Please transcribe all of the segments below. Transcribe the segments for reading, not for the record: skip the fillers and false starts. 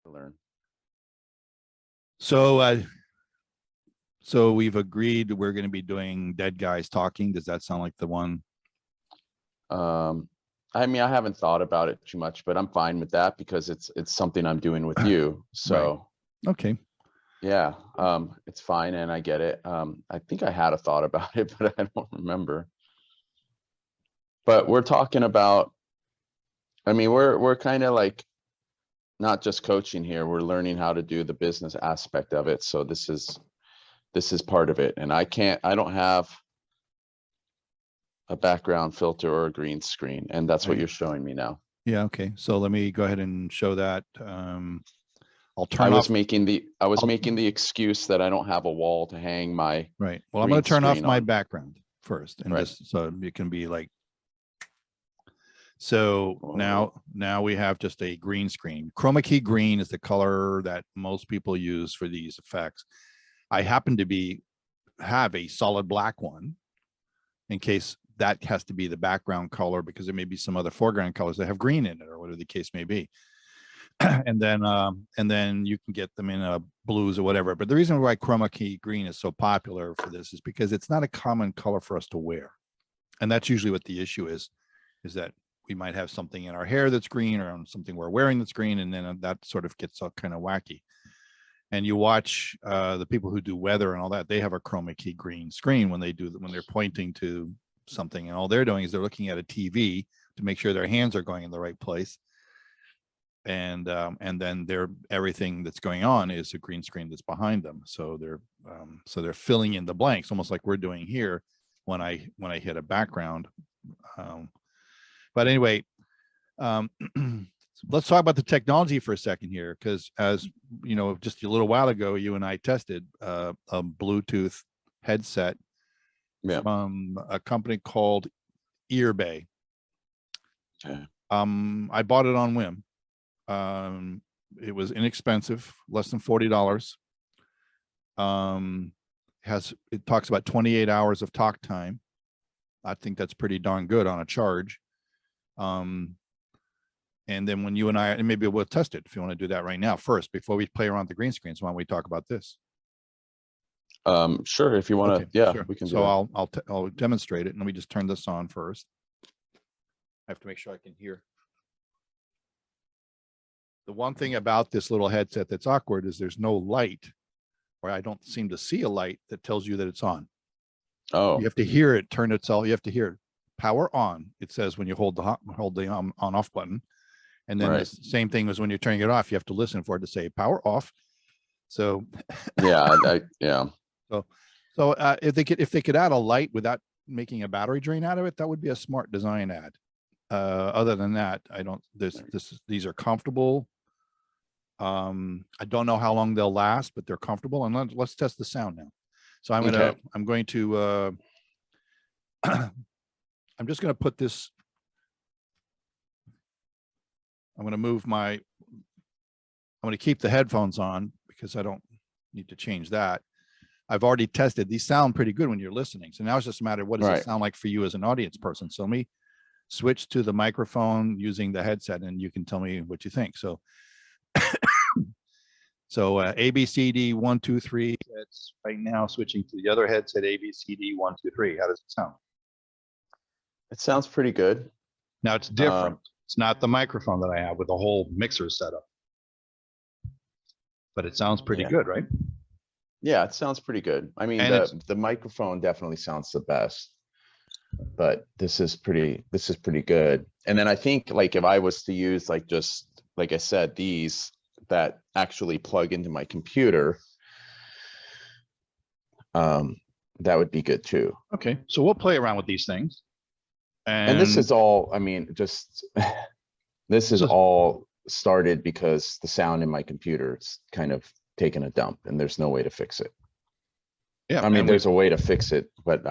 Learn. So we've agreed we're going to be doing dead guys talking. Does that sound like the one? I mean, I haven't thought about it too much, but I'm fine with that because it's something I'm doing with you. So Okay. yeah, it's fine and I get it. I think I had a thought about it, but I don't remember. But we're talking about, I mean, we're kind of like not just coaching here, we're learning how to do the business aspect of it. So this is part of it. And I don't have a background filter or a green screen, and that's what you're showing me now. Yeah. Okay. So let me go ahead and show that. I'll turn I was off. making the excuse that I don't have a wall to hang my Right. Well, I'm going to turn off my on. background first, and Right. just so it can be like. So now we have just a green screen. Chroma key green is the color that most people use for these effects. I happen to have a solid black one in case that has to be the background color, because there may be some other foreground colors that have green in it or whatever the case may be. And then you can get them in blues or whatever. But the reason why chroma key green is so popular for this is because it's not a common color for us to wear. And that's usually what the issue is that we might have something in our hair that's green or on something we're wearing that's green. And then that sort of gets all kind of wacky. And you watch the people who do weather and all that, they have a chroma key green screen when they're pointing to something, and all they're doing is they're looking at a TV to make sure their hands are going in the right place. And then everything that's going on is a green screen that's behind them. So they're filling in the blanks, almost like we're doing here when I hit a background. But anyway, let's talk about the technology for a second here, because as you know, just a little while ago, you and I tested a Bluetooth headset from a company called Earbay. Okay. I bought it on whim. It was inexpensive, less than $40. It talks about 28 hours of talk time. I think that's pretty darn good on a charge. And then when you and I, and maybe we'll test it if you want to do that right now first, before we play around the green screens, why don't we talk about this? Sure, if you want to. Okay, yeah, sure. we can. So I'll demonstrate it. And let me just turn this on first. I have to make sure I can hear. The one thing about this little headset that's awkward is there's no light, or I don't seem to see a light that tells you that it's on. Oh, you have to hear it turn itself. You have to hear power on. It says when you hold the on off button, and then the same thing as when you're turning it off. You have to listen for it to say power off. So yeah, So if they could add a light without making a battery drain out of it, that would be a smart design ad. Other than that, I don't. These are comfortable. I don't know how long they'll last, but they're comfortable. And let's test the sound now. So I'm going to I'm just going to put this. I'm going to move I'm going to keep the headphones on because I don't need to change that. I've already tested. These sound pretty good when you're listening. So now it's just a matter of what does it sound like for you as an audience person. So let me switch to the microphone using the headset and you can tell me what you think. So, ABCD 1, 2, 3. It's right now switching to the other headset, ABCD 1, 2, 3. How does it sound? it sounds pretty good. Now it's different. It's not the microphone that I have with a whole mixer setup, but it sounds pretty good, right? Yeah, it sounds pretty good. I mean, the microphone definitely sounds the best, but this is pretty good. And then I think like if I was to use like just like I said, these that actually plug into my computer, that would be good too. Okay, so we'll play around with these things. And this is all, I mean, just this is all started because the sound in my computer is kind of taking a dump and there's no way to fix it. Yeah, I mean, there's a way to fix it, but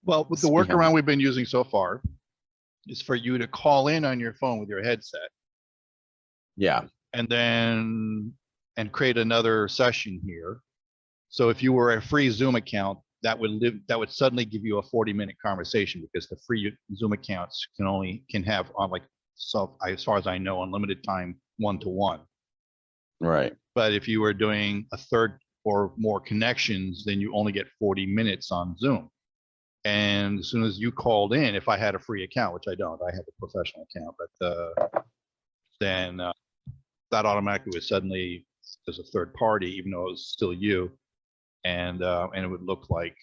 well, with the workaround we've been using so far is for you to call in on your phone with your headset. Yeah. And create another session here. So if you were a free Zoom account, that would suddenly give you a 40-minute conversation, because the free Zoom accounts can have on like, so as far as I know, unlimited time one-to-one. Right. But if you were doing a third or more connections, then you only get 40 minutes on Zoom. And as soon as you called in, if I had a free account, which I don't, I have a professional account, but then that automatically was suddenly as a third party, even though it was still you, and it would look like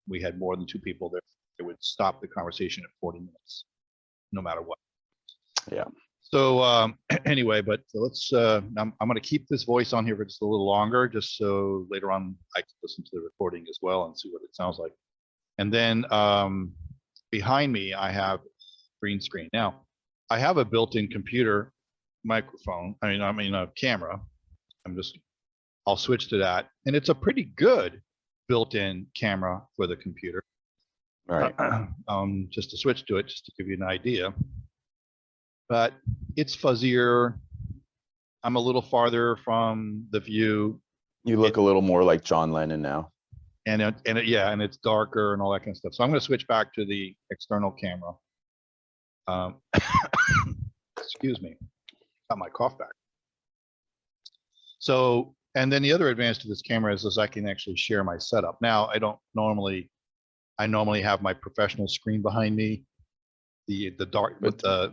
we had more than two people there. It would stop the conversation at 40 minutes, no matter what. Yeah. So anyway, but let's, I'm going to keep this voice on here for just a little longer, just so later on I can listen to the recording as well and see what it sounds like. And then behind me, I have green screen. Now, I have a built-in computer microphone. I mean a camera. I'll switch to that. And it's a pretty good built-in camera for the computer. Right. Just to switch to it, just to give you an idea. But it's fuzzier. I'm a little farther from the view. You look a little more like John Lennon now. And it's darker and all that kind of stuff. So I'm going to switch back to the external camera. Excuse me, got my cough back. So, and then the other advantage to this camera is I can actually share my setup. Now, I normally have my professional screen behind me, the dark with the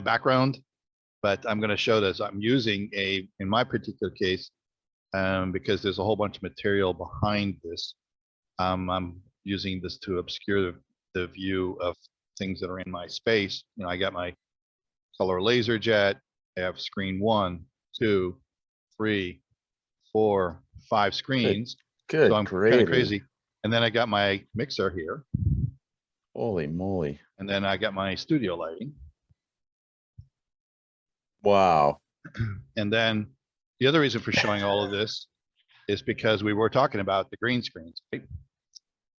background, but I'm going to show this. I'm using in my particular case, because there's a whole bunch of material behind this. I'm using this to obscure the view of things that are in my space. I got my color laser jet. I have screen 1, 2, 3, 4, 5 screens. Good. So I'm kind of crazy. And then I got my mixer here. Holy moly. And then I got my studio lighting. Wow. And then the other reason for showing all of this is because we were talking about the green screens, right?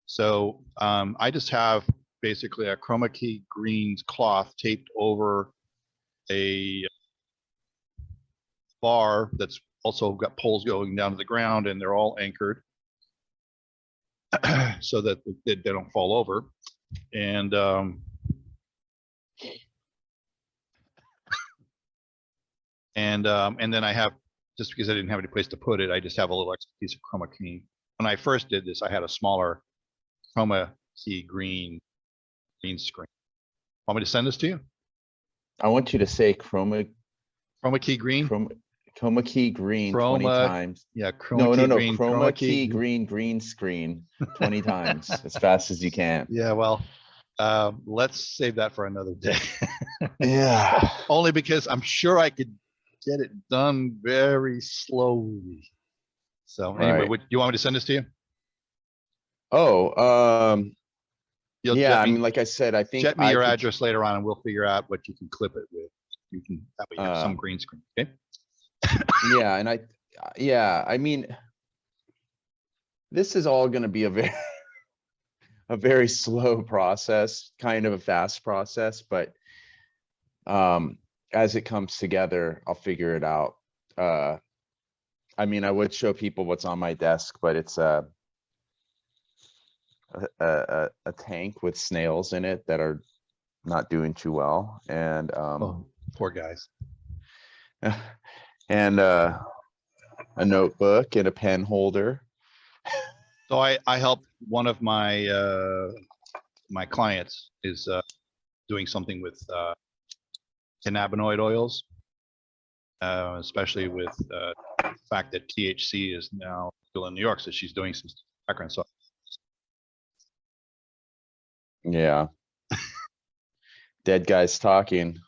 So I just have basically a chroma key greens cloth taped over a bar that's also got poles going down to the ground, and they're all anchored so that they don't fall over. And and then I have, just because I didn't have any place to put it, I just have a little extra piece of chroma key. When I first did this, I had a smaller chroma key green screen. Want me to send this to you? I want you to say chroma key green. Chroma key green 20 times. Yeah, chroma green. Chroma key green screen 20 times as fast as you can. Yeah, well, let's save that for another day. Yeah. Only because I'm sure I could get it done very slowly. So anyway, Right. you want me to send this to you? Oh, yeah, I me, mean, like I said, I think jet me your address later on and we'll figure out what you can clip it with. You can that way you have some green screen. Okay. Yeah, and I mean, this is all going to be a very slow process, kind of a fast process, but as it comes together, I'll figure it out. I mean, I would show people what's on my desk, but it's a tank with snails in it that are not doing too well, and oh, poor guys. And a notebook and a pen holder. So I helped one of my my clients is doing something with cannabinoid oils, especially with the fact that THC is now still in New York, so she's doing some background stuff. Yeah. Dead guys talking.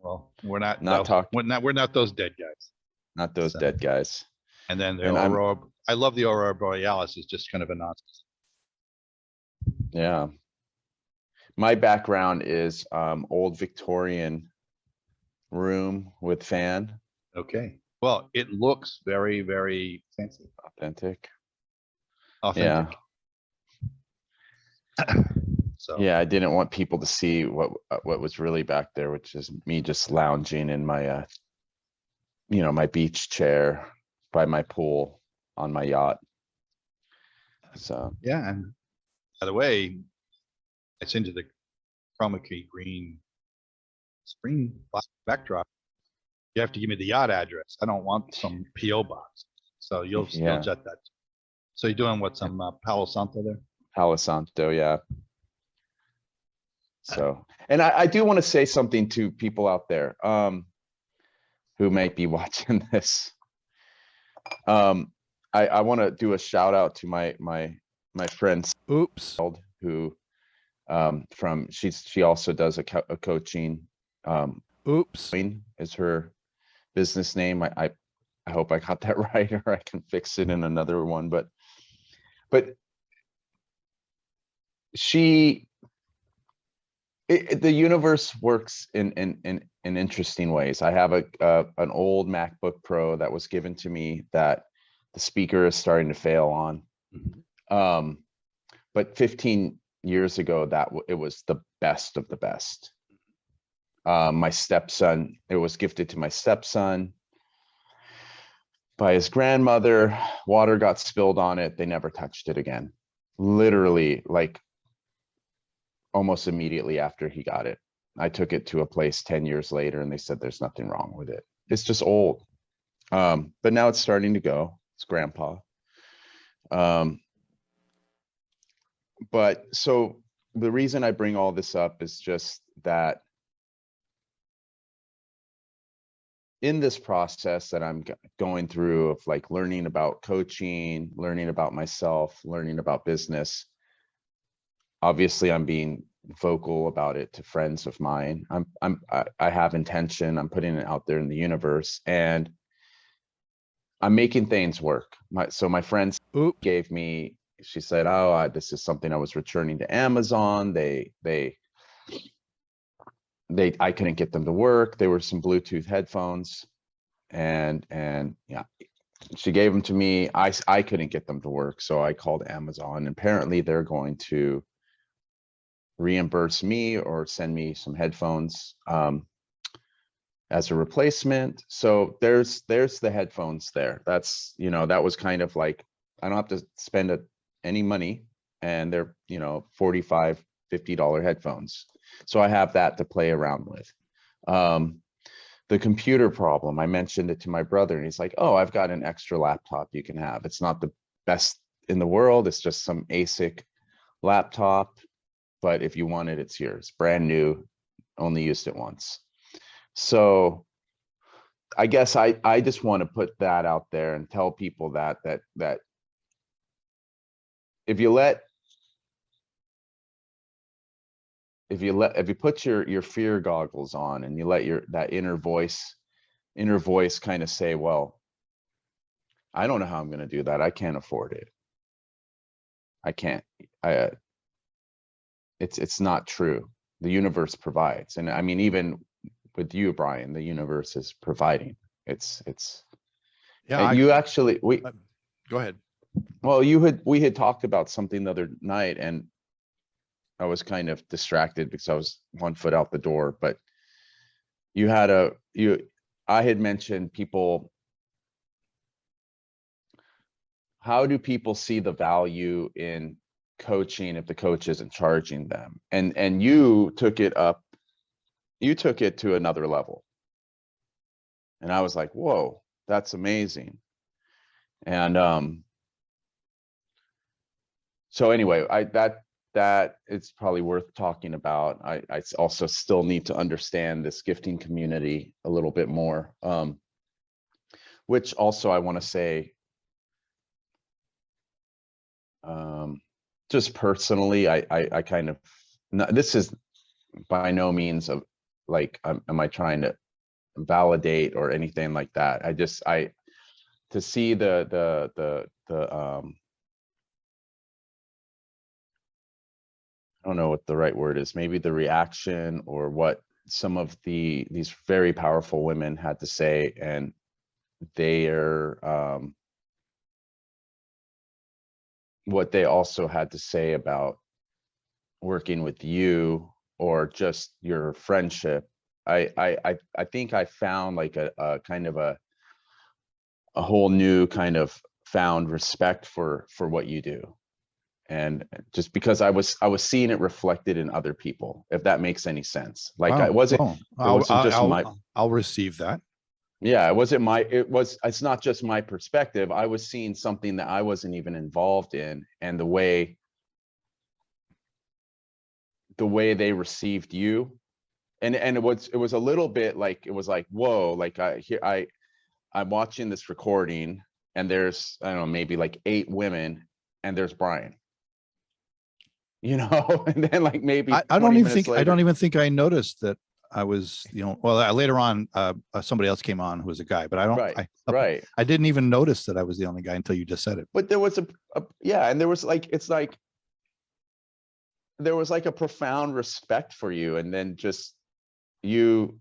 Well, we're not talking. We're not those dead guys. Not those dead guys. And then the aurora. I love the aurora borealis. Is just kind of a nonsense. Yeah. My background is old Victorian room with fan. Okay. Well, it looks very, very fancy. Authentic. Yeah. So yeah, I didn't want people to see what was really back there, which is me just lounging in my my beach chair by my pool on my yacht. So Yeah, and by the way, it's into the chroma key green screen backdrop. You have to give me the yacht address. I don't want some PO box. So you'll yeah, jet that. So you're doing what, some Palo Santo there? Palo Santo, yeah. So, and I do want to say something to people out there who might be watching this. I want to do a shout out to my friend Oops. who she also does a coaching. Oops. Is her business name. I hope I got that right, or I can fix it in another one. But the universe works in interesting ways. I have an old MacBook Pro that was given to me that the speaker is starting to fail on. But 15 years ago, it was the best of the best. My stepson, it was gifted to my stepson by his grandmother. Water got spilled on it. They never touched it again. Literally, like almost immediately after he got it. I took it to a place 10 years later and they said there's nothing wrong with it. It's just old. But now it's starting to go. It's grandpa. But so the reason I bring all this up is just that in this process that I'm going through of like learning about coaching, learning about myself, learning about business, obviously I'm being vocal about it to friends of mine. I have intention. I'm putting it out there in the universe, and I'm making things work. My friends gave me. She said, "Oh, this is something I was returning to Amazon. I couldn't get them to work. They were some Bluetooth headphones, and yeah." She gave them to me. I couldn't get them to work, so I called Amazon. Apparently, they're going to reimburse me or send me some headphones as a replacement. So there's the headphones there. That's, that was kind of like, I don't have to spend any money, and they're, $45, $50 headphones. So I have that to play around with. The computer problem, I mentioned it to my brother, and he's like, "Oh, I've got an extra laptop you can have. It's not the best in the world. It's just some ASIC laptop. But if you want it, it's yours. Brand new, only used it once." So I guess I just want to put that out there and tell people that if you put your fear goggles on and you let that inner voice kind of say, "Well, I don't know how I'm going to do that. I can't afford it. I can't. It's not true. The universe provides." And I mean, even with you, Brian, the universe is providing. It's yeah. You actually, go ahead. Well, we had talked about something the other night, and I was kind of distracted because I was 1 foot out the door. But I had mentioned people. How do people see the value in coaching if the coach isn't charging them? And you took it up. You took it to another level. And I was like, "Whoa, that's amazing." And so anyway, that it's probably worth talking about. I also still need to understand this gifting community a little bit more. Which also I want to say, just personally, I kind of, this is by no means of like, am I trying to validate or anything like that. To see the I don't know what the right word is, maybe the reaction or what some of these very powerful women had to say, and their what they also had to say about working with you or just your friendship. I think I found like a kind of a whole new kind of found respect for what you do. and just because I was seeing it reflected in other people, if that makes any sense. Like Wow. it wasn't just my, I'll receive that. yeah, it's not just my perspective. I was seeing something that I wasn't even involved in, and the way they received you, and it was a little bit like, it was like, whoa, like I'm watching this recording, and there's, I don't know, maybe like 8 women, and there's Brian, and then like maybe I 20 don't even minutes think later. I don't even think I noticed that I was, well, later on, somebody else came on who was a guy, but Right. I didn't even notice that I was the only guy until you just said it. But there was yeah, and there was like, it's like there was like a profound respect for you, and then just you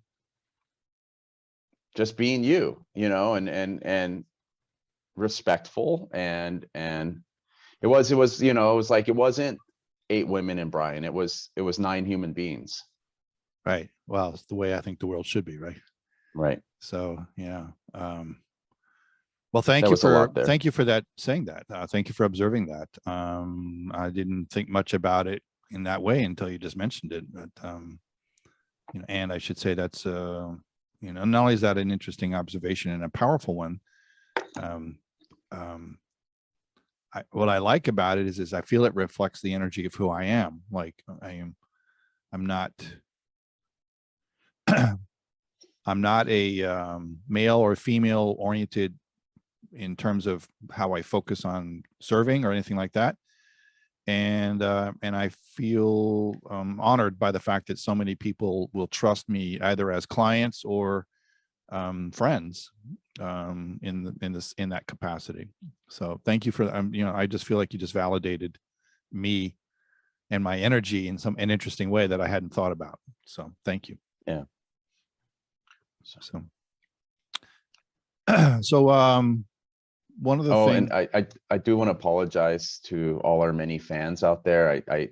just being you, and respectful, and it was like, it wasn't 8 women and Brian, it was 9 human beings. Right. Well, it's the way I think the world should be, right? Right. So, yeah. Well, There was a lot there. thank you for that, saying that. Thank you for observing that. I didn't think much about it in that way until you just mentioned it. But and I should say that's not only is that an interesting observation and a powerful one. What I like about it is I feel it reflects the energy of who I am. Like I'm not I'm not a male or female oriented in terms of how I focus on serving or anything like that. And I feel honored by the fact that so many people will trust me either as clients or friends in that capacity. So thank you for I just feel like you just validated me and my energy in an interesting way that I hadn't thought about. So thank you. Yeah. So one of the things. And I do want to apologize to all our many fans out there. I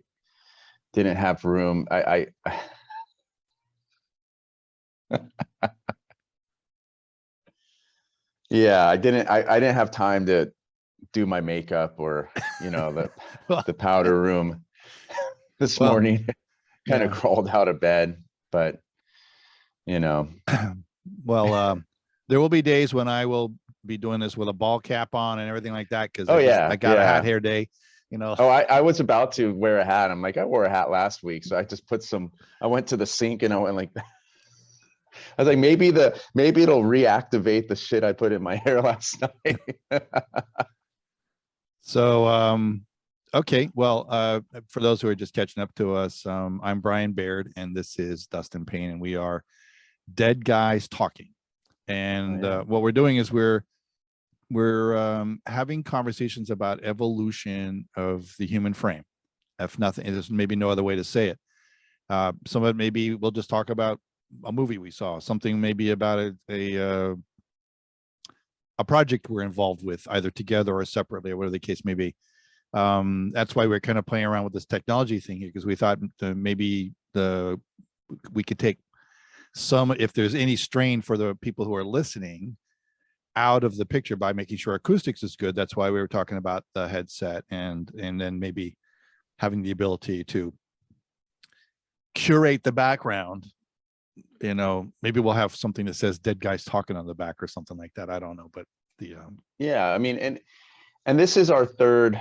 didn't have room. Yeah, I didn't have time to do my makeup or the powder room this morning. Kind of crawled out of bed, but well, there will be days when I will be doing this with a ball cap on and everything like that, because I got a hat hair day. I was about to wear a hat. I'm like, I wore a hat last week, so I just I went to the sink and I went like I was like, maybe it'll reactivate the shit I put in my hair last night. So okay, well, for those who are just catching up to us, I'm Brian Baird and this is Dustin Payne, and we are Dead Guys Talking. And what we're doing is we're having conversations about evolution of the human frame. If nothing, there's maybe no other way to say it. Some of it maybe we'll just talk about a movie we saw, something maybe about a project we're involved with, either together or separately, or whatever the case may be. That's why we're kind of playing around with this technology thing here, because we thought maybe we could take some, if there's any strain for the people who are listening, out of the picture by making sure acoustics is good. That's why we were talking about the headset, and then maybe having the ability to curate the background. Maybe we'll have something that says Dead Guys Talking on the back or something like that. I don't know, but yeah, I mean, and this is our third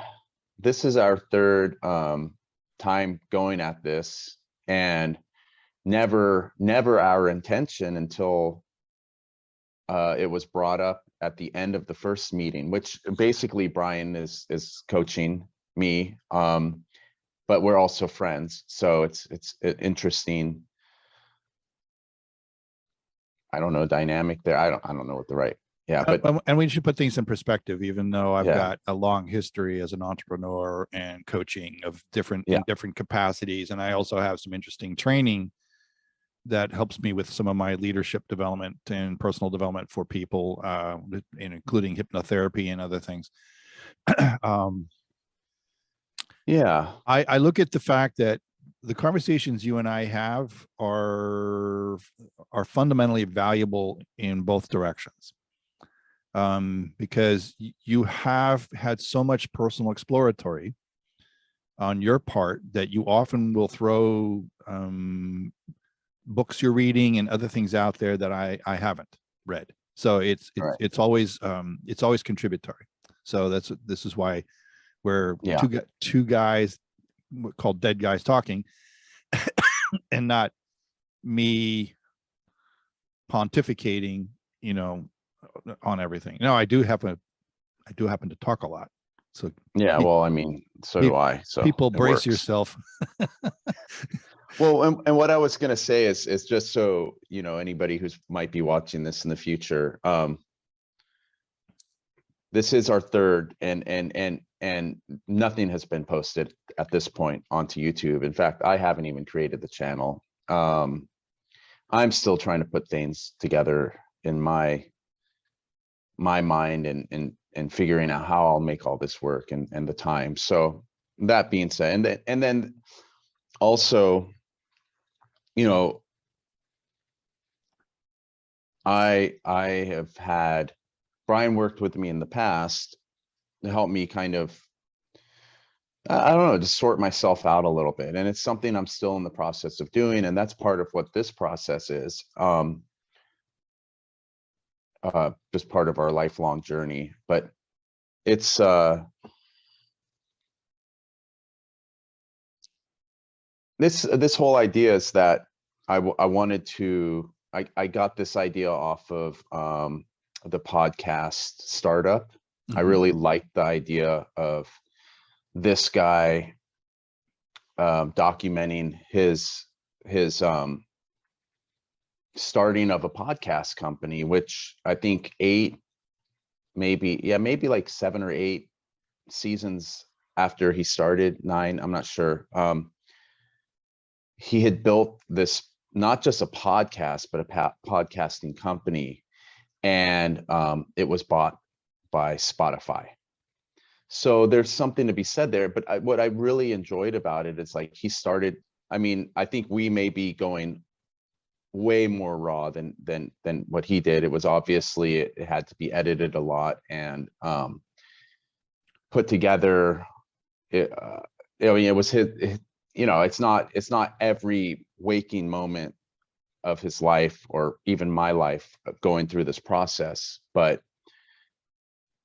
time going at this, and never our intention until it was brought up at the end of the first meeting, which basically Brian is coaching me, but we're also friends, so it's interesting. I don't know, dynamic there. I don't know what the right. Yeah, but and we should put things in perspective. Even though I've got a long history as an entrepreneur and coaching of different capacities, and I also have some interesting training that helps me with some of my leadership development and personal development for people, including hypnotherapy and other things. I look at the fact that the conversations you and I have are fundamentally valuable in both directions, because you have had so much personal exploratory on your part that you often will throw books you're reading and other things out there that I haven't read. So Right. it's always contributory. So this is why we're Yeah. two guys called dead guys talking, and not me pontificating, on everything. No, I do happen to talk a lot. So Yeah. Well, I mean, so do I. So people it brace works. yourself. Well, and what I was going to say is just so, anybody who's might be watching this in the future, this is our third and nothing has been posted at this point onto YouTube. In fact, I haven't even created the channel. I'm still trying to put things together in my mind and figuring out how I'll make all this work and the time. So that being said, and then also, I have had Brian worked with me in the past to help me kind of, I don't know, just sort myself out a little bit. And it's something I'm still in the process of doing. And that's part of what this process is. Just part of our lifelong journey. But it's this whole idea is that I wanted to, I got this idea off of the podcast startup. I really liked the idea of this guy documenting his starting of a podcast company, which I think maybe like 7 or 8 seasons after he started, 9, I'm not sure. He had built this, not just a podcast, but a podcasting company, and it was bought by Spotify. So there's something to be said there. But what I really enjoyed about it is like he started, I mean, I think we may be going way more raw than what he did. It was obviously, it had to be edited a lot and put together. I mean, it was his, it's not every waking moment of his life or even my life going through this process, but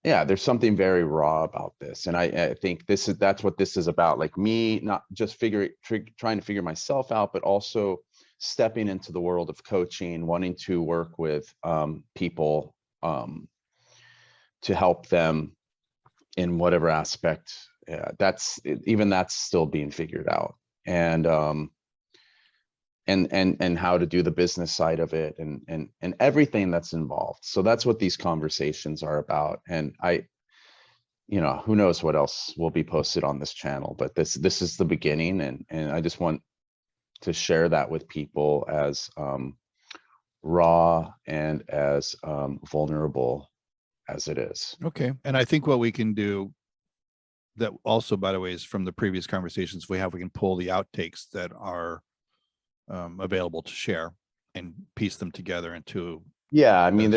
yeah, there's something very raw about this. And I think that's what this is about. Like me, not just trying to figure myself out, but also stepping into the world of coaching, wanting to work with people to help them in whatever aspect. That's still being figured out. And how to do the business side of it and everything that's involved. So that's what these conversations are about. And who knows what else will be posted on this channel, but this is the beginning. And I just want to share that with people as raw and as vulnerable as it is. Okay. And I think what we can do that also, by the way, is from the previous conversations we can pull the outtakes that are available to share and piece them together into. Yeah, I mean,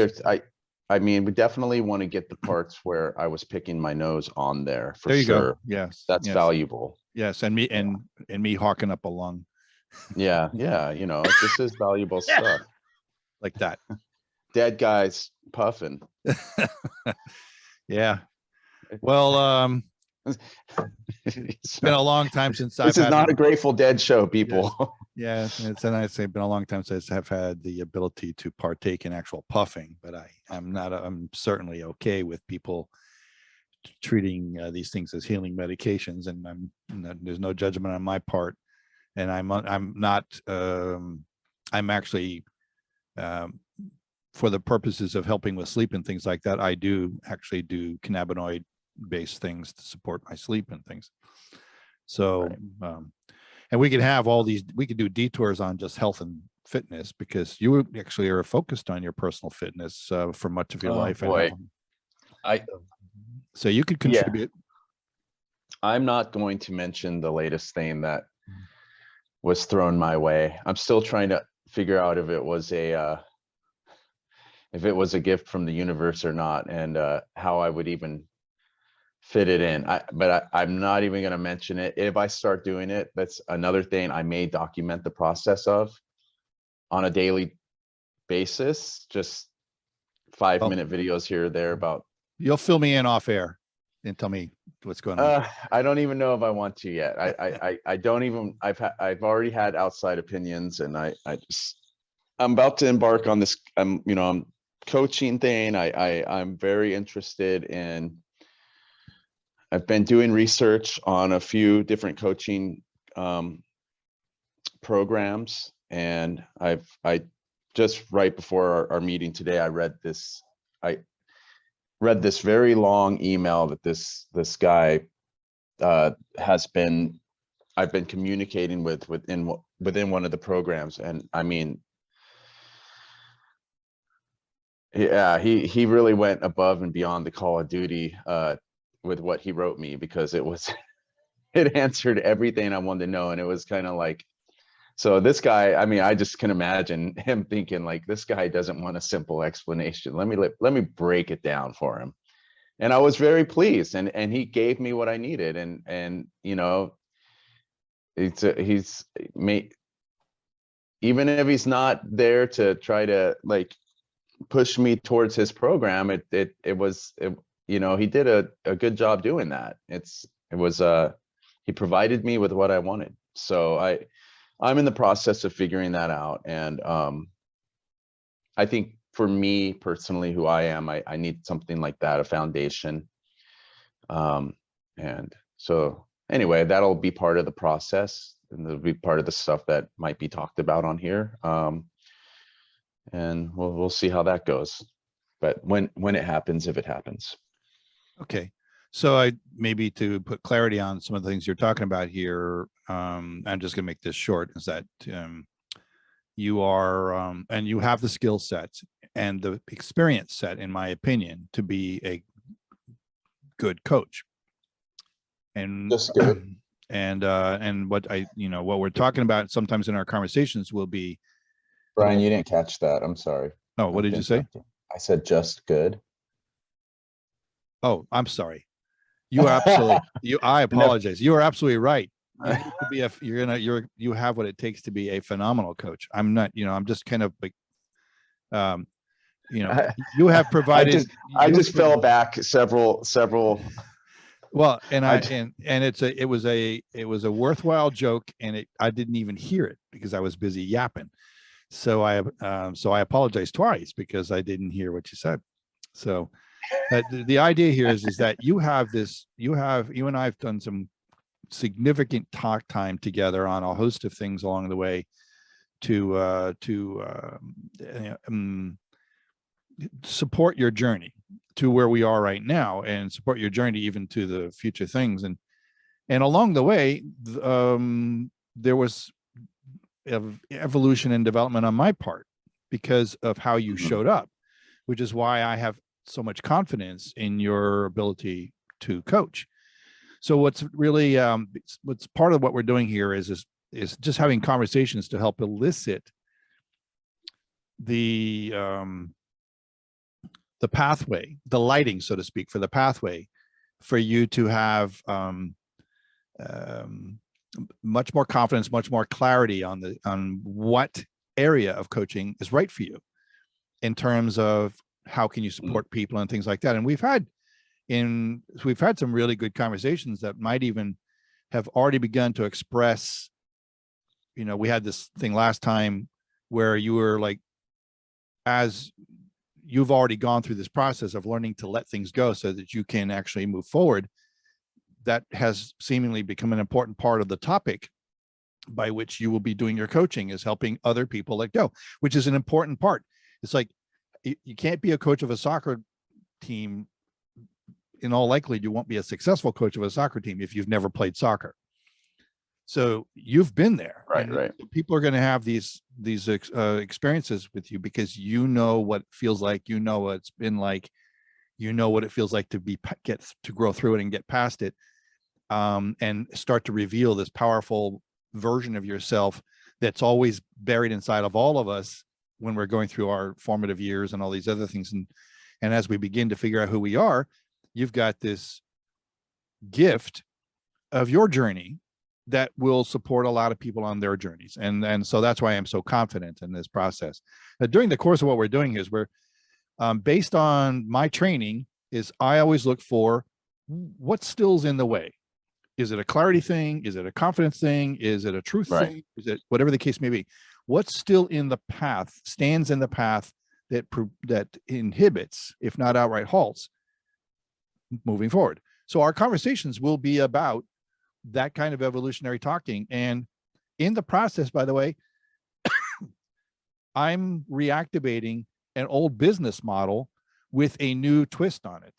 I mean, we definitely want to get the parts where I was picking my nose on there for there you sure. Go. Yes, that's yes. Valuable. Yes, and me hawking up a lung. Yeah, this is valuable stuff. Like that. Dead guys puffing. Yeah. Well, it's been a long time since this is not a Grateful Dead show, people. Yes. Yeah, it's been a long time since I've had the ability to partake in actual puffing, but I'm certainly okay with people treating these things as healing medications, and there's no judgment on my part. And I'm actually for the purposes of helping with sleep and things like that, I do actually do cannabinoid based things to support my sleep and things. So, right. And we could have we could do detours on just health and fitness, because you actually are focused on your personal fitness for much of your life. Boy. So you could contribute. Yeah. I'm not going to mention the latest thing that was thrown my way. I'm still trying to figure out if it was a gift from the universe or not, and how I would even fit it in. I'm not even going to mention it. If I start doing it, that's another thing I may document the process of on a daily basis, just 5-minute videos here or there about. You'll fill me in off air and tell me what's going on. I don't even know if I want to yet. I don't even, I've already had outside opinions, and I'm about to embark on this, I'm coaching thing. I'm very interested in, I've been doing research on a few different coaching programs, and I just right before our meeting today, I read this very long email that this guy has been, I've been communicating within one of the programs. And I mean, yeah, he really went above and beyond the Call of Duty with what he wrote me, because it answered everything I wanted to know. And it was kind of like, so this guy, I mean, I just can imagine him thinking like, this guy doesn't want a simple explanation. Let me break it down for him. And I was very pleased, and he gave me what I needed. And he's made, even if he's not there to try to like push me towards his program, he did a good job doing that. He provided me with what I wanted. So I'm in the process of figuring that out. And I think for me personally, who I am, I need something like that, a foundation. And so anyway, that'll be part of the process, and it'll be part of the stuff that might be talked about on here. And we'll see how that goes. But when it happens, if it happens. Okay. So maybe to put clarity on some of the things you're talking about here, I'm just going to make this short, is that you are, and you have the skill sets and the experience set, in my opinion, to be a good coach. And Just good. And what what we're talking about sometimes in our conversations will be. Brian, you didn't catch that. I'm sorry. Oh, what did you say? I said just good. Oh, I'm sorry. You absolutely, I apologize. You are absolutely right. You need to be you have what it takes to be a phenomenal coach. I'm not, I'm just kind of like, you have provided. I just fell back several. Well, and it was a worthwhile joke, and I didn't even hear it because I was busy yapping. So I apologize twice because I didn't hear what you said. So the idea here is that you and I have done some significant talk time together on a host of things along the way to support your journey to where we are right now, and support your journey even to the future things. And along the way, there was evolution and development on my part because of how you showed up, which is why I have so much confidence in your ability to coach. So what's really what's part of what we're doing here is just having conversations to help elicit the pathway, the lighting, so to speak, for the pathway for you to have much more confidence, much more clarity on what area of coaching is right for you in terms of how can you support people and things like that. And we've had some really good conversations that might even have already begun to express, we had this thing last time where you were like, as you've already gone through this process of learning to let things go so that you can actually move forward, that has seemingly become an important part of the topic by which you will be doing your coaching, is helping other people let go, which is an important part. It's like, you can't be a coach of a soccer team. In all likelihood, you won't be a successful coach of a soccer team if you've never played soccer. So you've been there, right? People are going to have these experiences with you because you know what it feels like, what it's been like, what it feels like to grow through it and get past it, and start to reveal this powerful version of yourself that's always buried inside of all of us when we're going through our formative years and all these other things. And as we begin to figure out who we are, you've got this gift of your journey that will support a lot of people on their journeys. And so that's why I'm so confident in this process. During the course of what we're doing is we're based on my training is I always look for what still's in the way. Is it a clarity thing? Is it a confidence thing? Is it a truth thing? Is it whatever the case may be? What's still in the path, stands in the path that inhibits, if not outright halts, moving forward. So our conversations will be about that kind of evolutionary talking. And in the process, by the way, I'm reactivating an old business model with a new twist on it.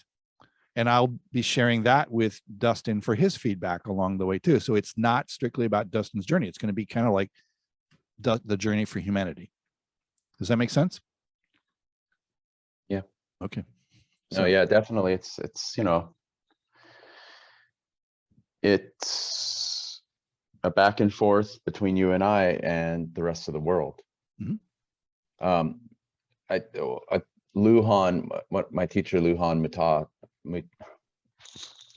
And I'll be sharing that with Dustin for his feedback along the way too. So it's not strictly about Dustin's journey. It's going to be kind of like the journey for humanity. Does that make sense? Yeah. Okay. So yeah, definitely. It's, it's a back and forth between you and I and the rest of the world. Mm-hmm. Lujan, my teacher, Lujan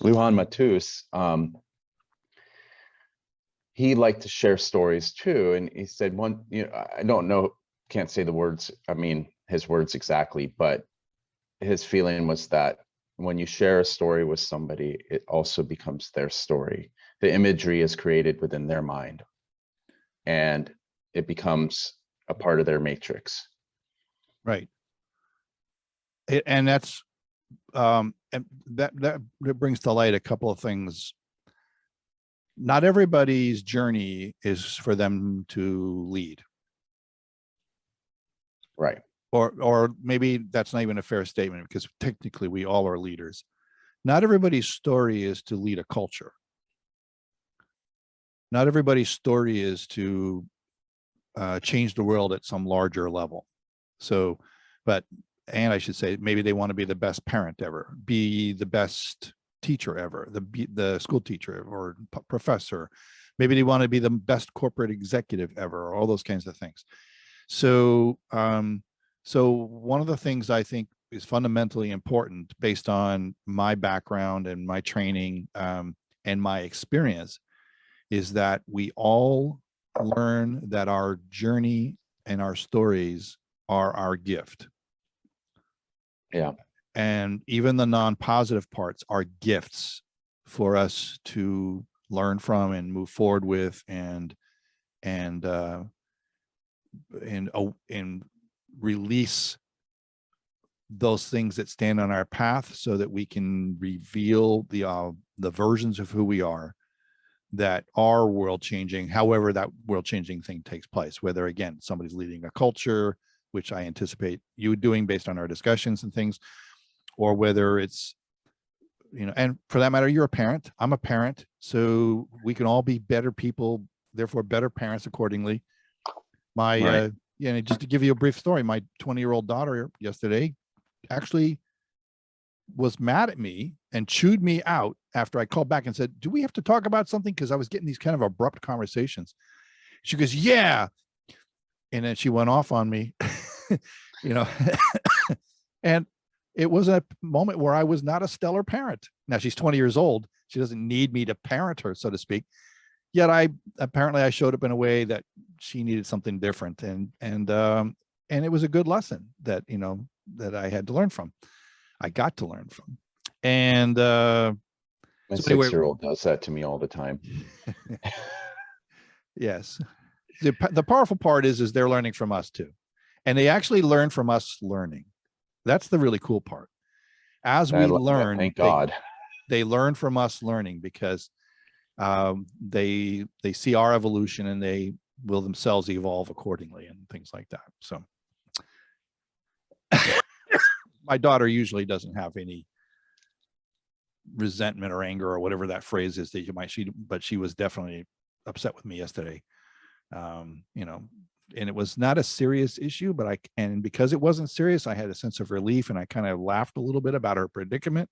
Matus, he liked to share stories too. And he said I don't know, can't say the words, his words exactly, but his feeling was that when you share a story with somebody, it also becomes their story. The imagery is created within their mind and it becomes a part of their matrix. Right. And that's and that brings to light a couple of things. Not everybody's journey is for them to lead. Right. Or maybe that's not even a fair statement, because technically we all are leaders. Not everybody's story is to lead a culture. Not everybody's story is to change the world at some larger level. So, and I should say, maybe they want to be the best parent ever, be the best teacher ever, the school teacher or professor. Maybe they want to be the best corporate executive ever, or all those kinds of things. So, so one of the things I think is fundamentally important based on my background and my training and my experience is that we all learn that our journey and our stories are our gift. Yeah. And even the non-positive parts are gifts for us to learn from and move forward with and release those things that stand on our path so that we can reveal the versions of who we are that are world changing, however that world changing thing takes place, whether again, somebody's leading a culture, which I anticipate you doing based on our discussions and things, or whether it's, and for that matter, you're a parent, I'm a parent, so we can all be better people, therefore better parents accordingly. My, just to give you a brief story, my 20-year-old daughter yesterday actually was mad at me and chewed me out after I called back and said, do we have to talk about something? Because I was getting these kind of abrupt conversations. She goes, yeah. And then she went off on me, and it was a moment where I was not a stellar parent. Now she's 20 years old. She doesn't need me to parent her, so to speak. Yet I showed up in a way that she needed something different. And it was a good lesson that, that I had to learn from. I got to learn from. And my 6-year-old does that to me all the time. Yes. The powerful part is they're learning from us too. And they actually learn from us learning. That's the really cool part. As we learn, thank God. They learn from us learning because they see our evolution and they will themselves evolve accordingly and things like that. So my daughter usually doesn't have any resentment or anger or whatever that phrase is that you might see, but she was definitely upset with me yesterday. And it was not a serious issue, but and because it wasn't serious, I had a sense of relief and I kind of laughed a little bit about her predicament.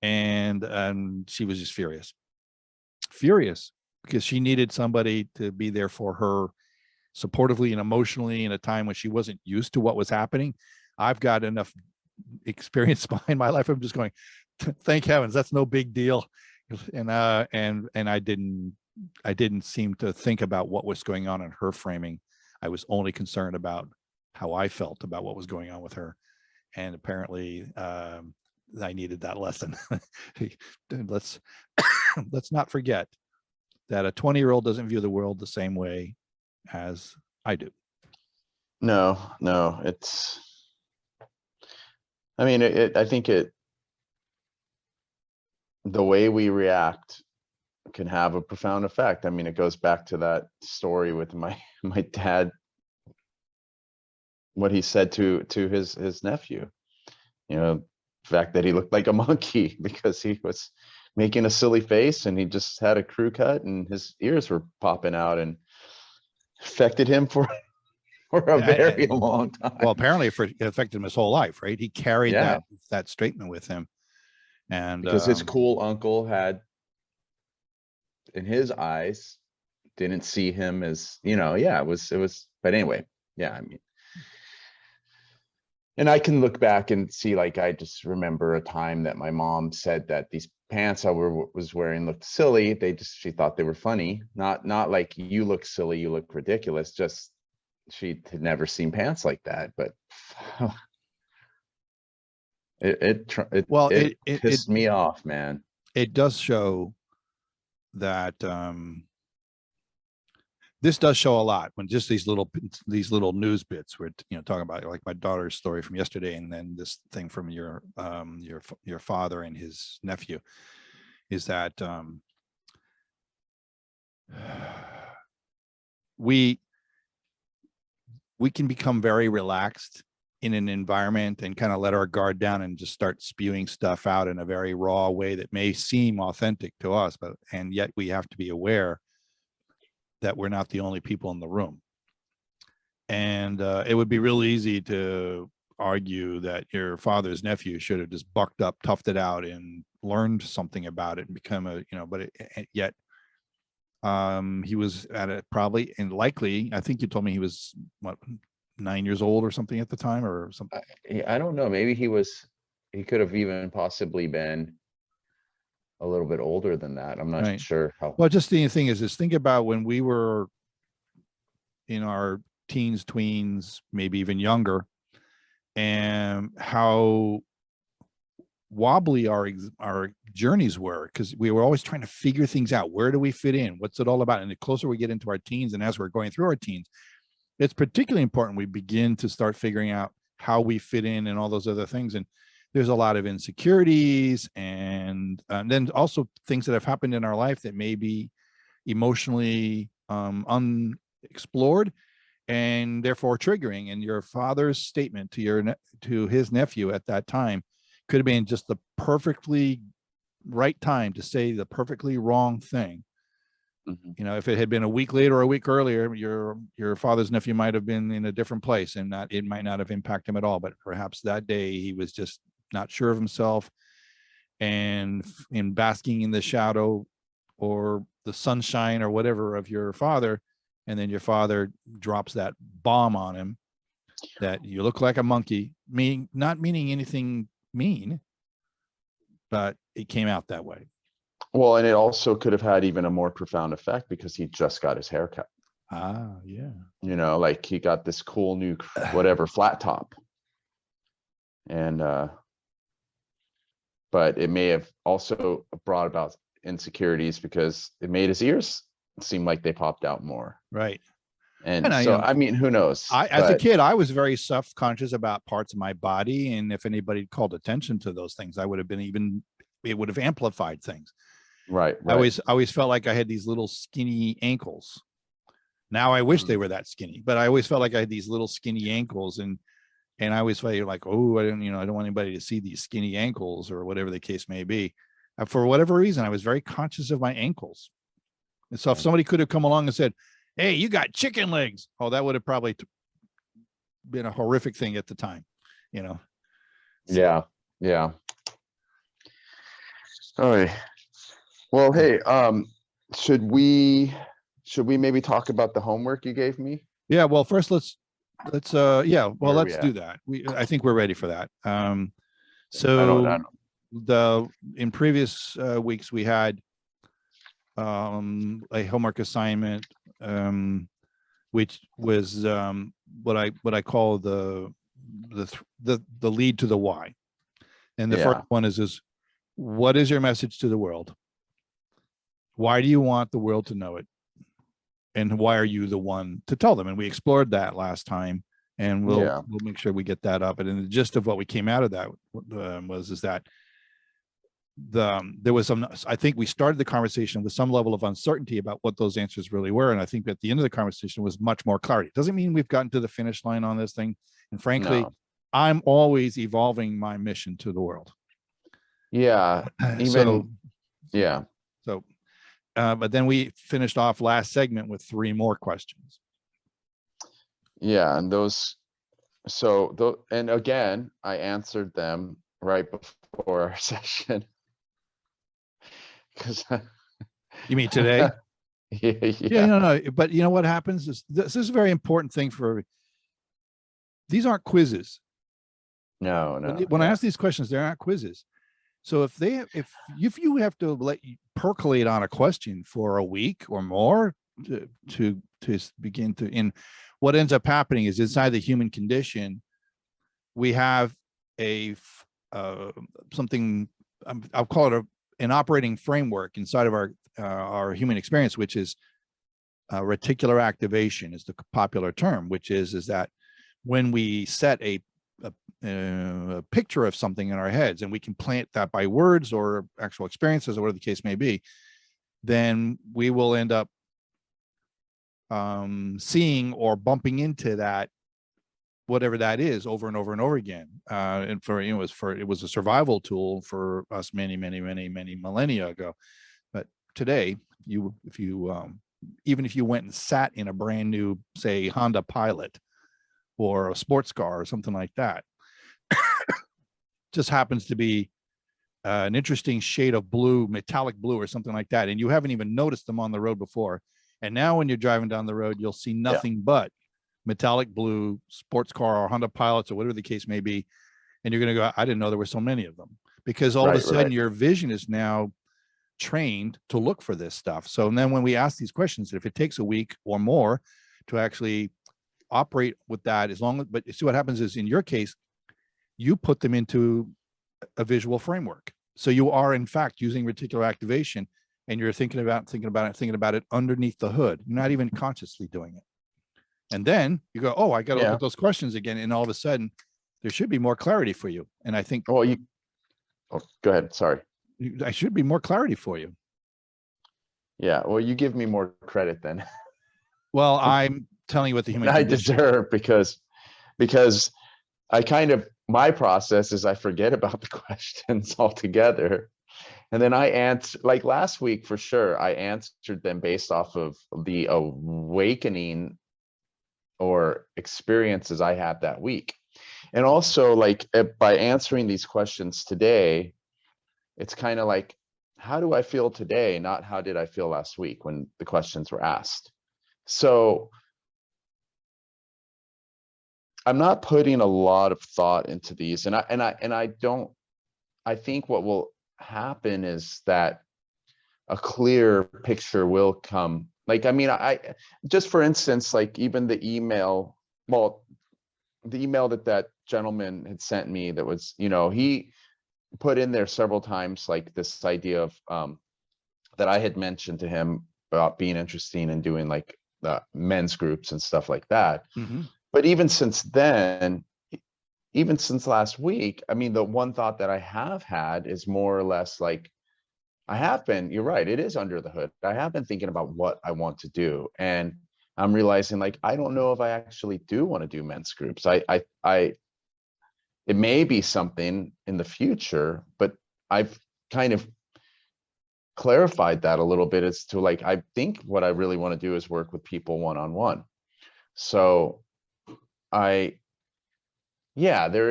And she was just furious because she needed somebody to be there for her supportively and emotionally in a time when she wasn't used to what was happening. I've got enough experience behind my life. I'm just going, thank heavens, that's no big deal. And I didn't seem to think about what was going on in her framing. I was only concerned about how I felt about what was going on with her. And apparently I needed that lesson. let's let's not forget that a 20-year-old doesn't view the world the same way as I do. No, it's, I mean, I think the way we react can have a profound effect. I mean, it goes back to that story with my dad, what he said to his nephew, the fact that he looked like a monkey because he was making a silly face and he just had a crew cut and his ears were popping out, and affected him for a very long time. Well, apparently it affected him his whole life, right? He carried Yeah. that statement with him. And because his cool uncle had, in his eyes, didn't see him as, it was, but anyway, yeah, I mean, and I can look back and see, like, I just remember a time that my mom said that these pants I was wearing looked silly. She thought they were funny. Not like, you look silly, you look ridiculous. Just, she had never seen pants like that, but it pissed me off, man. It does show that this does show a lot when just these little news bits we're talking about, like my daughter's story from yesterday, and then this thing from your father and his nephew, is that we can become very relaxed in an environment and kind of let our guard down and just start spewing stuff out in a very raw way that may seem authentic to us, and yet we have to be aware that we're not the only people in the room. And it would be real easy to argue that your father's nephew should have just bucked up, toughed it out, and learned something about it and become yet he was at it probably, and likely, I think you told me he was, what, 9 years old or something at the time, or something. I don't know. Maybe he could have even possibly been a little bit older than that. I'm not sure how. Well, just the thing is think about when we were in our teens, tweens, maybe even younger, and how wobbly our journeys were, because we were always trying to figure things out. Where do we fit in? What's it all about? And the closer we get into our teens, and as we're going through our teens, it's particularly important we begin to start figuring out how we fit in and all those other things. And there's a lot of insecurities, and then also things that have happened in our life that may be emotionally unexplored and therefore triggering. And your father's statement to his nephew at that time could have been just the perfectly right time to say the perfectly wrong thing. Mm-hmm. If it had been a week later or a week earlier, your father's nephew might have been in a different place, and it might not have impacted him at all. But perhaps that day he was just not sure of himself, and in basking in the shadow or the sunshine or whatever of your father, and then your father drops that bomb on him that you look like a monkey, not meaning anything mean, but it came out that way. Well, and it also could have had even a more profound effect because he just got his haircut. Ah, yeah. Like he got this cool new whatever flat top, and but it may have also brought about insecurities because it made his ears seem like they popped out more. Right. And so, I mean, who knows? As a kid, I was very self-conscious about parts of my body. And if anybody called attention to those things, it would have amplified things. Right. I always felt like I had these little skinny ankles. Now I wish they were that skinny, but I always felt like I had these little skinny ankles, and I always felt like, oh, I don't want anybody to see these skinny ankles or whatever the case may be. For whatever reason, I was very conscious of my ankles. And so if somebody could have come along and said, hey, you got chicken legs, oh, that would have probably been a horrific thing at the time, So. Yeah. All right. Well, hey, should we maybe talk about the homework you gave me? Yeah, well, first let's let's do that. I think we're ready for that. So in previous weeks, we had a homework assignment, which was what I call the lead to the why. And the first one is what is your message to the world? Why do you want the world to know it? And why are you the one to tell them? And we explored that last time, and we'll make sure we get that up. And the gist of what we came out of that was that there was some, I think we started the conversation with some level of uncertainty about what those answers really were. And I think at the end of the conversation was much more clarity. It doesn't mean we've gotten to the finish line on this thing. And frankly, I'm always evolving my mission to the world. Yeah. But then we finished off last segment with 3 more questions. Yeah. And and again, I answered them right before our session. Because you mean today? Yeah. No. But you know what happens is this is a very important thing for. These aren't quizzes. No. When I ask these questions, they're not quizzes. So if you have to let you percolate on a question for a week or more to begin to, in what ends up happening is inside the human condition, we have something, I'll call it an operating framework inside of our human experience, which is reticular activation is the popular term, which is that when we set a picture of something in our heads, and we can plant that by words or actual experiences or whatever the case may be, then we will end up seeing or bumping into that, whatever that is, over and over and over again. And it was a survival tool for us many millennia ago. But today, even if you went and sat in a brand new, say, Honda Pilot or a sports car or something like that, just happens to be an interesting shade of blue, metallic blue or something like that, and you haven't even noticed them on the road before, and now when you're driving down the road, you'll see nothing but metallic blue sports car or Honda Pilots or whatever the case may be, and you're going to go, I didn't know there were so many of them, because all of a sudden your vision is now trained to look for this stuff. So then when we ask these questions, if it takes a week or more to actually operate with that, but see what happens is, in your case, you put them into a visual framework. So you are in fact using reticular activation, and you're thinking about it underneath the hood. You're not even consciously doing it. And then you go, oh, I got to look at those questions again. And all of a sudden there should be more clarity for you. And I think, go ahead. Sorry. I should be more clarity for you. Yeah. Well, you give me more credit then. Well, I'm telling you what the human I deserve, because my process is I forget about the questions altogether. And then I answer, like last week for sure, I answered them based off of the awakening or experiences I had that week. And also, like, by answering these questions today, it's kind of like, how do I feel today? Not how did I feel last week when the questions were asked. So I'm not putting a lot of thought into these, and I think what will happen is that a clear picture will come. Like, I mean, I just, for instance, like even the email that gentleman had sent me, that was, he put in there several times, like this idea of that I had mentioned to him about being interesting in doing like men's groups and stuff like that. Mm-hmm. But even since then, even since last week, I mean, the one thought that I have had is more or less like, you're right, it is under the hood. I have been thinking about what I want to do. And I'm realizing, like, I don't know if I actually do want to do men's groups. It may be something in the future, but I've kind of clarified that a little bit as to, like, I think what I really want to do is work with people one-on-one. So there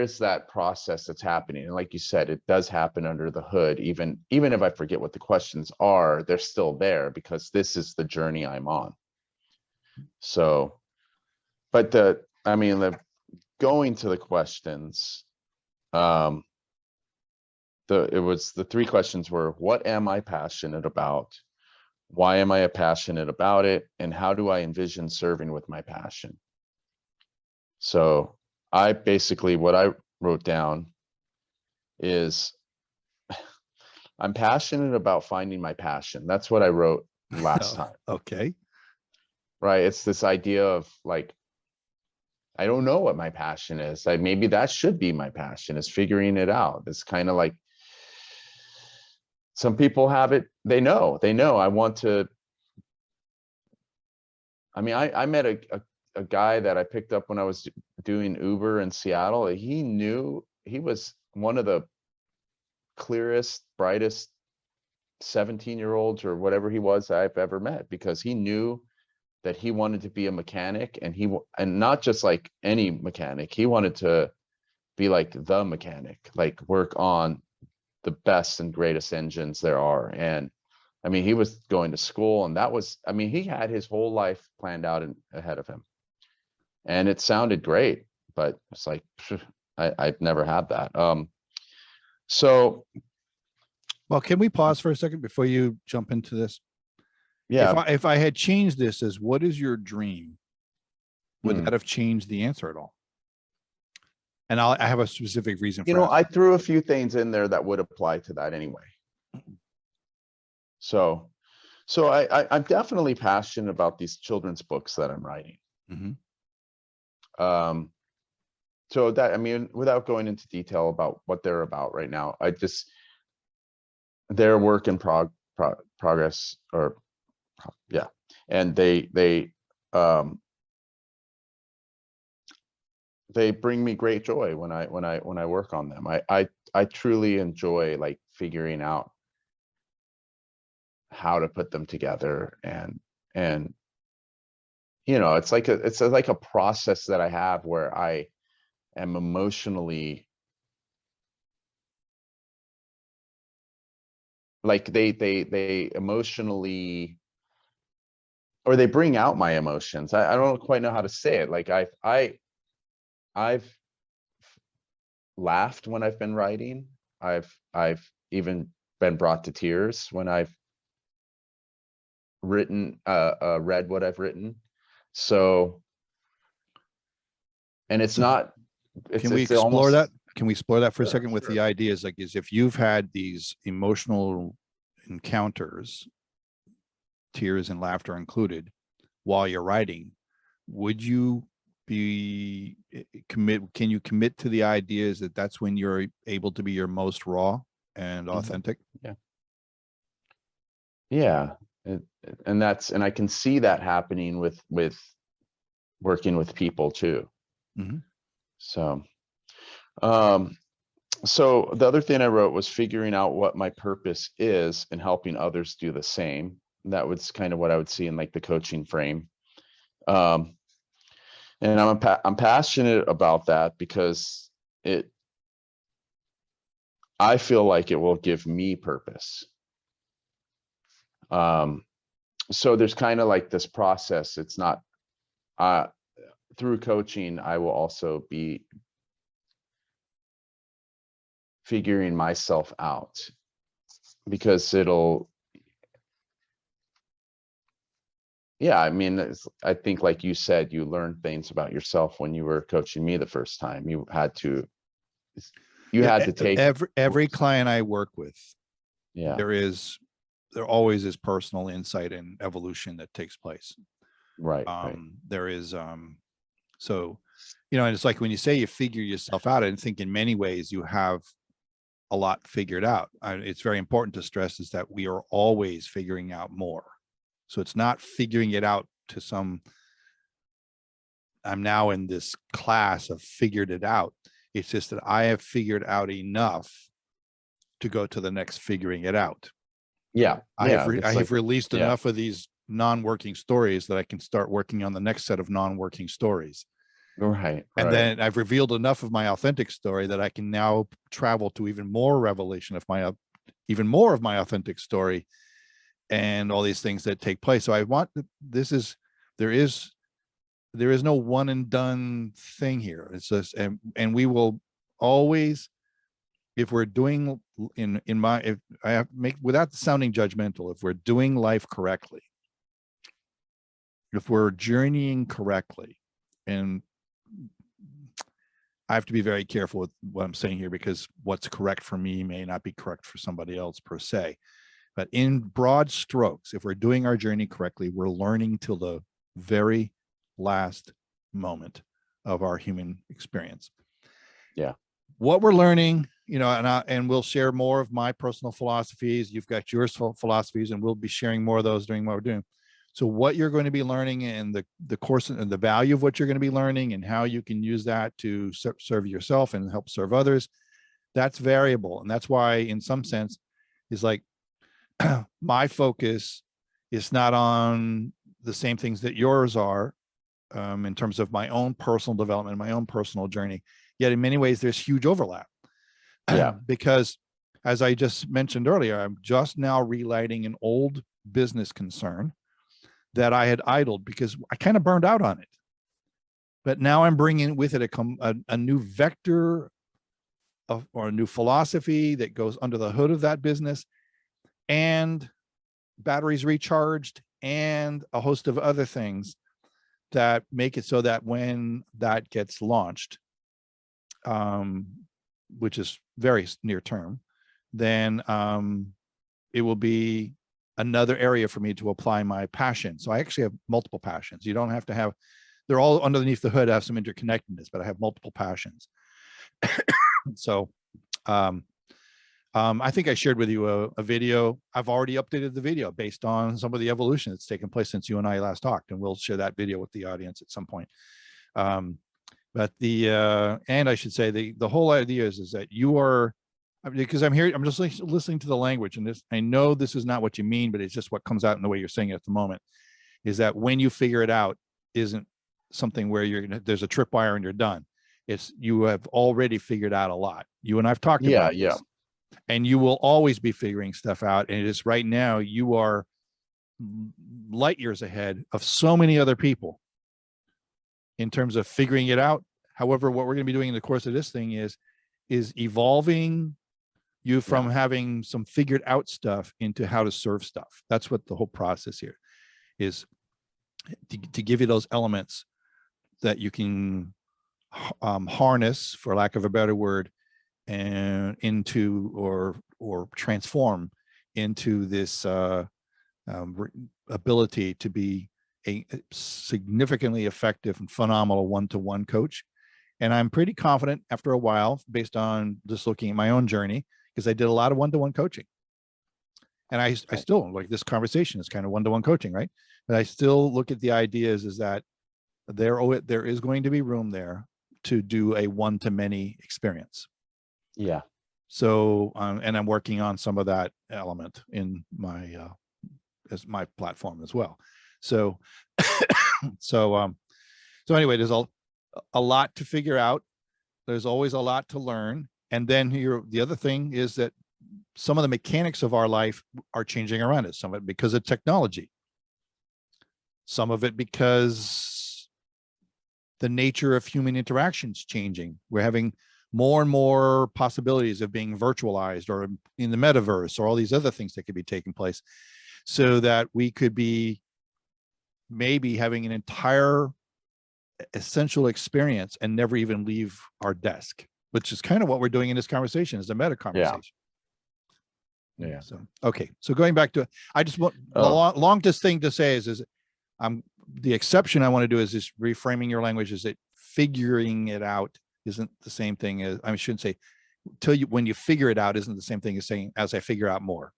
is that process that's happening. And like you said, it does happen under the hood. Even if I forget what the questions are, they're still there because this is the journey I'm on. So, but going to the questions, the three questions were, what am I passionate about? Why am I passionate about it? And how do I envision serving with my passion? So I basically, what I wrote down is I'm passionate about finding my passion. That's what I wrote last time, Okay. right? It's this idea of like, I don't know what my passion is. Like maybe that should be my passion, is figuring it out. It's kind of like some people have it, they know I want to. I mean, I met a guy that I picked up when I was doing Uber in Seattle. He knew, he was one of the clearest, brightest 17-year-olds or whatever he was I've ever met, because he knew that he wanted to be a mechanic, and and not just like any mechanic. He wanted to be like the mechanic, like work on the best and greatest engines there are. And I mean, he was going to school, and that was, I mean, he had his whole life planned out and ahead of him. And it sounded great, but it's like, I've never had that. So Well, can we pause for a second before you jump into this? yeah, If I had changed this as what is your dream, would that have changed the answer at all? And I have a specific reason for you know, asking. I threw a few things in there that would apply to that anyway. So I'm definitely passionate about these children's books that I'm writing. Um, so that, I mean, without going into detail about what they're about right now, they're work in progress, or yeah. And they bring me great joy when I work on them. I truly enjoy like figuring out how to put them together, and you know, it's like a process that I have where I am emotionally, like they emotionally, or they bring out my emotions. I don't quite know how to say it. Like I've laughed when I've been writing. I've even been brought to tears when I've written read what I've written. So, and it's not, Can we it's explore almost, that? Can we explore that for a sure, second with sure. the ideas like, is if you've had these emotional encounters, tears and laughter included, while you're writing, would you be can you commit to the ideas that that's when you're able to be your most raw and authentic? Yeah. Yeah. And I can see that happening with working with people too. So, so the other thing I wrote was figuring out what my purpose is and helping others do the same. That was kind of what I would see in like the coaching frame. And I'm passionate about that because I feel like it will give me purpose. So there's kind of like this process. It's not, through coaching, I will also be figuring myself out, because yeah, I mean, I think like you said, you learned things about yourself when you were coaching me the first time. You had to take every client I work with, yeah, there always is personal insight and evolution that takes place. right. There is so, you know, and it's like when you say you figure yourself out, I think in many ways you have a lot figured out. It's very important to stress is that we are always figuring out more. So it's not figuring it out to some, I'm now in this class of figured it out. It's just that I have figured out enough to go to the next figuring it out. Yeah. I have released yeah. enough of these non-working stories that I can start working on the next set of non-working stories. Right. And then I've revealed enough of my authentic story that I can now travel to even more revelation of even more of my authentic story and all these things that take place. So I want, there is no one and done thing here. It's just, and we will always if we're doing if I have make without sounding judgmental, if we're doing life correctly, if we're journeying correctly, and I have to be very careful with what I'm saying here, because what's correct for me may not be correct for somebody else per se. But in broad strokes, if we're doing our journey correctly, we're learning till the very last moment of our human experience. Yeah. What we're learning, and we'll share more of my personal philosophies. You've got your philosophies, and we'll be sharing more of those during what we're doing. So what you're going to be learning and the course and the value of what you're going to be learning and how you can use that to serve yourself and help serve others, that's variable. And that's why, in some sense, is like my focus is not on the same things that yours are, in terms of my own personal development, my own personal journey. Yet in many ways, there's huge overlap. Yeah. Because as I just mentioned earlier, I'm just now relighting an old business concern that I had idled because I kind of burned out on it. But now I'm bringing with it a new vector or a new philosophy that goes under the hood of that business, and batteries recharged, and a host of other things that make it so that when that gets launched, which is very near term, then it will be another area for me to apply my passion. So I actually have multiple passions. You don't have to have, they're all underneath the hood, have some interconnectedness, but I have multiple passions. So I think I shared with you a video. I've already updated the video based on some of the evolution that's taken place since you and I last talked, and we'll share that video with the audience at some point. But and I should say the whole idea is that you are, because I'm just listening to the language, and I know this is not what you mean, but it's just what comes out in the way you're saying it at the moment, is that when you figure it out isn't something where there's a tripwire and you're done. It's, you have already figured out a lot. You and I've talked about this, and you will always be figuring stuff out. And it is right now, you are light years ahead of so many other people in terms of figuring it out. However, what we're going to be doing in the course of this thing is evolving you from having some figured out stuff into how to serve stuff. That's what the whole process here is, to give you those elements that you can harness, for lack of a better word, and into or transform into this ability to be a significantly effective and phenomenal one-to-one coach. And I'm pretty confident after a while, based on just looking at my own journey, because I did a lot of one-to-one coaching. And I still, like, this conversation is kind of one-to-one coaching, right? But I still look at the ideas is that there is going to be room there to do a one-to-many experience. Yeah. So, and I'm working on some of that element in my, as my platform as well. So, so anyway, there's a lot to figure out. There's always a lot to learn. And then the other thing is that some of the mechanics of our life are changing around us. Some of it because of technology. Some of it because the nature of human interaction is changing. We're having more and more possibilities of being virtualized or in the metaverse or all these other things that could be taking place, so that we could be maybe having an entire essential experience and never even leave our desk, which is kind of what we're doing in this conversation, is a meta conversation. Yeah. So, okay. So going back to, I just want the longest thing to say is the exception I want to do is this reframing your language, is that figuring it out isn't the same thing as, I shouldn't say when you figure it out isn't the same thing as saying, as I figure out more.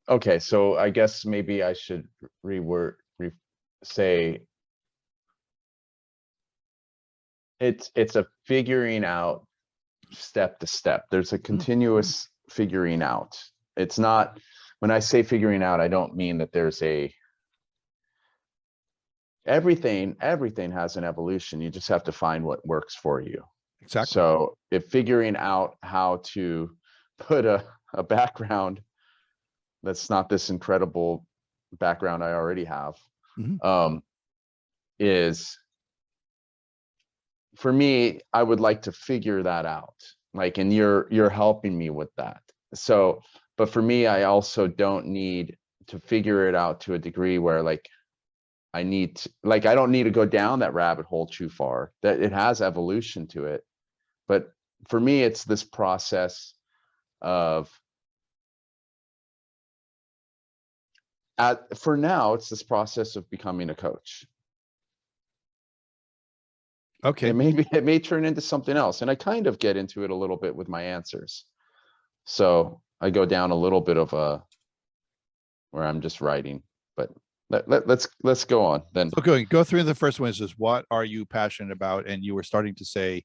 Okay. So I guess maybe I should say it's a figuring out step to step. There's a continuous figuring out. It's not, when I say figuring out, I don't mean that there's everything has an evolution. You just have to find what works for you. Exactly. So if figuring out how to put a background that's not this incredible background I already have, is, for me, I would like to figure that out. Like, and you're helping me with that. So, but for me, I also don't need to figure it out to a degree where like I need to, like, I don't need to go down that rabbit hole too far. That it has evolution to it. But for me, it's this process of, for now, it's this process of becoming a coach. Okay. It may turn into something else. And I kind of get into it a little bit with my answers. So I go down a little bit of a, where I'm just writing, but let's go on then. So go through the first one. Is just what are you passionate about? And you were starting to say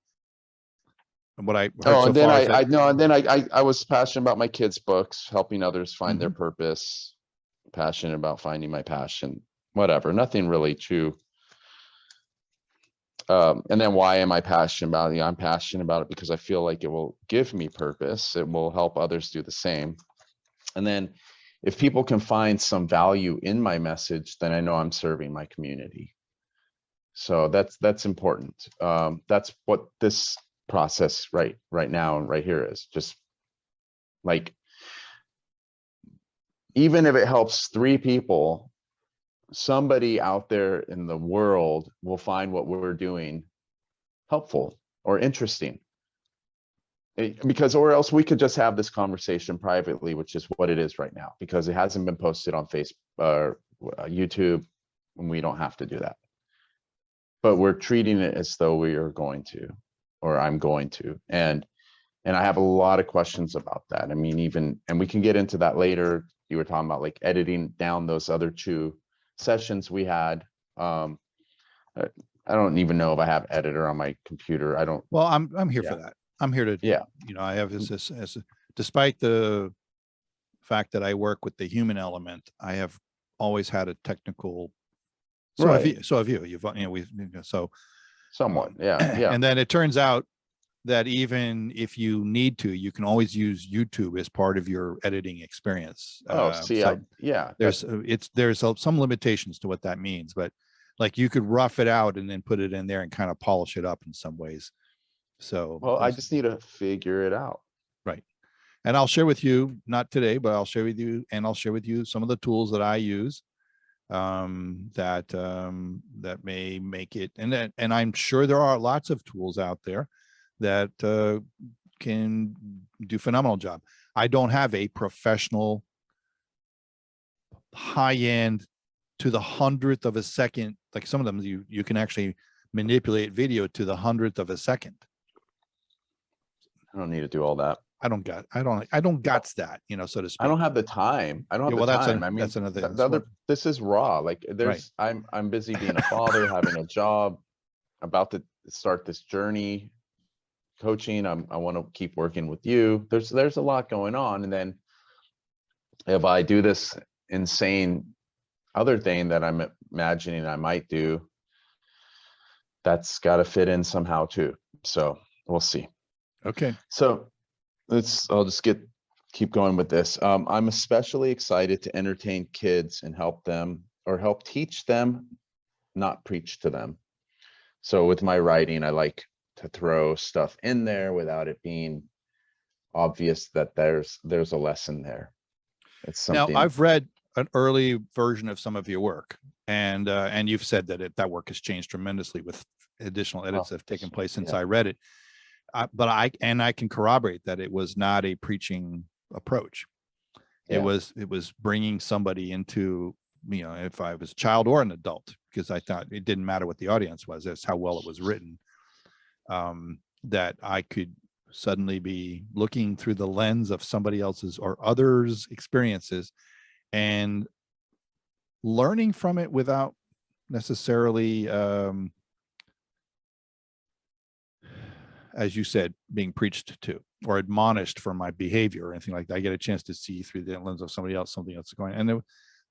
what I heard so And then far is that, I know, and then I was passionate about my kids' books, helping others find their purpose, passionate about finding my passion, whatever, nothing really too. And then why am I passionate about it? I'm passionate about it because I feel like it will give me purpose. It will help others do the same. And then if people can find some value in my message, then I know I'm serving my community. So that's important. That's what this process right now and right here is. Just like, even if it helps 3 people, somebody out there in the world will find what we're doing helpful or interesting. Because, or else we could just have this conversation privately, which is what it is right now, because it hasn't been posted on Facebook or YouTube, and we don't have to do that. But we're treating it as though we are going to, or I'm going to, and I have a lot of questions about that. I mean, even, and we can get into that later. You were talking about like editing down those other 2 sessions we had. I don't even know if I have editor on my computer. I don't. well, I'm here for that. I'm here to, Yeah. you know, I have this as despite the fact that I work with the human element, I have always had a technical. So have you, you've, you know, we've, so somewhat. Yeah. And then it turns out that even if you need to, you can always use YouTube as part of your editing experience. There's some limitations to what that means, but like you could rough it out and then put it in there and kind of polish it up in some ways. So, well, I just need to figure it out. Right. And I'll share with you, not today, but I'll share with you, and I'll share with you some of the tools that I use that may make it, and I'm sure there are lots of tools out there that can do a phenomenal job. I don't have a professional high-end to the 100th of a second, like some of them you can actually manipulate video to the 100th of a second. I don't need to do all that. I don't got that, you know, so to speak. I don't have the time. I don't have the time. I mean, that's another thing. This is raw. Like there's, right. I'm busy being a father, having a job, about to start this journey, coaching. I want to keep working with you. There's a lot going on. And then if I do this insane other thing that I'm imagining I might do, that's got to fit in somehow too. So we'll see. Okay. So I'll just keep going with this. I'm especially excited to entertain kids and help them, or help teach them, not preach to them. So with my writing, I like to throw stuff in there without it being obvious that there's a lesson there. It's something. Now, I've read an early version of some of your work, and you've said that that work has changed tremendously with additional edits that have taken place since I read it. But I can corroborate that it was not a preaching approach. It was bringing somebody into, you know, if I was a child or an adult, because I thought it didn't matter what the audience was, that's how well it was written, that I could suddenly be looking through the lens of somebody else's or others' experiences and learning from it without necessarily, as you said, being preached to or admonished for my behavior or anything like that. I get a chance to see through the lens of somebody else, something else going on. And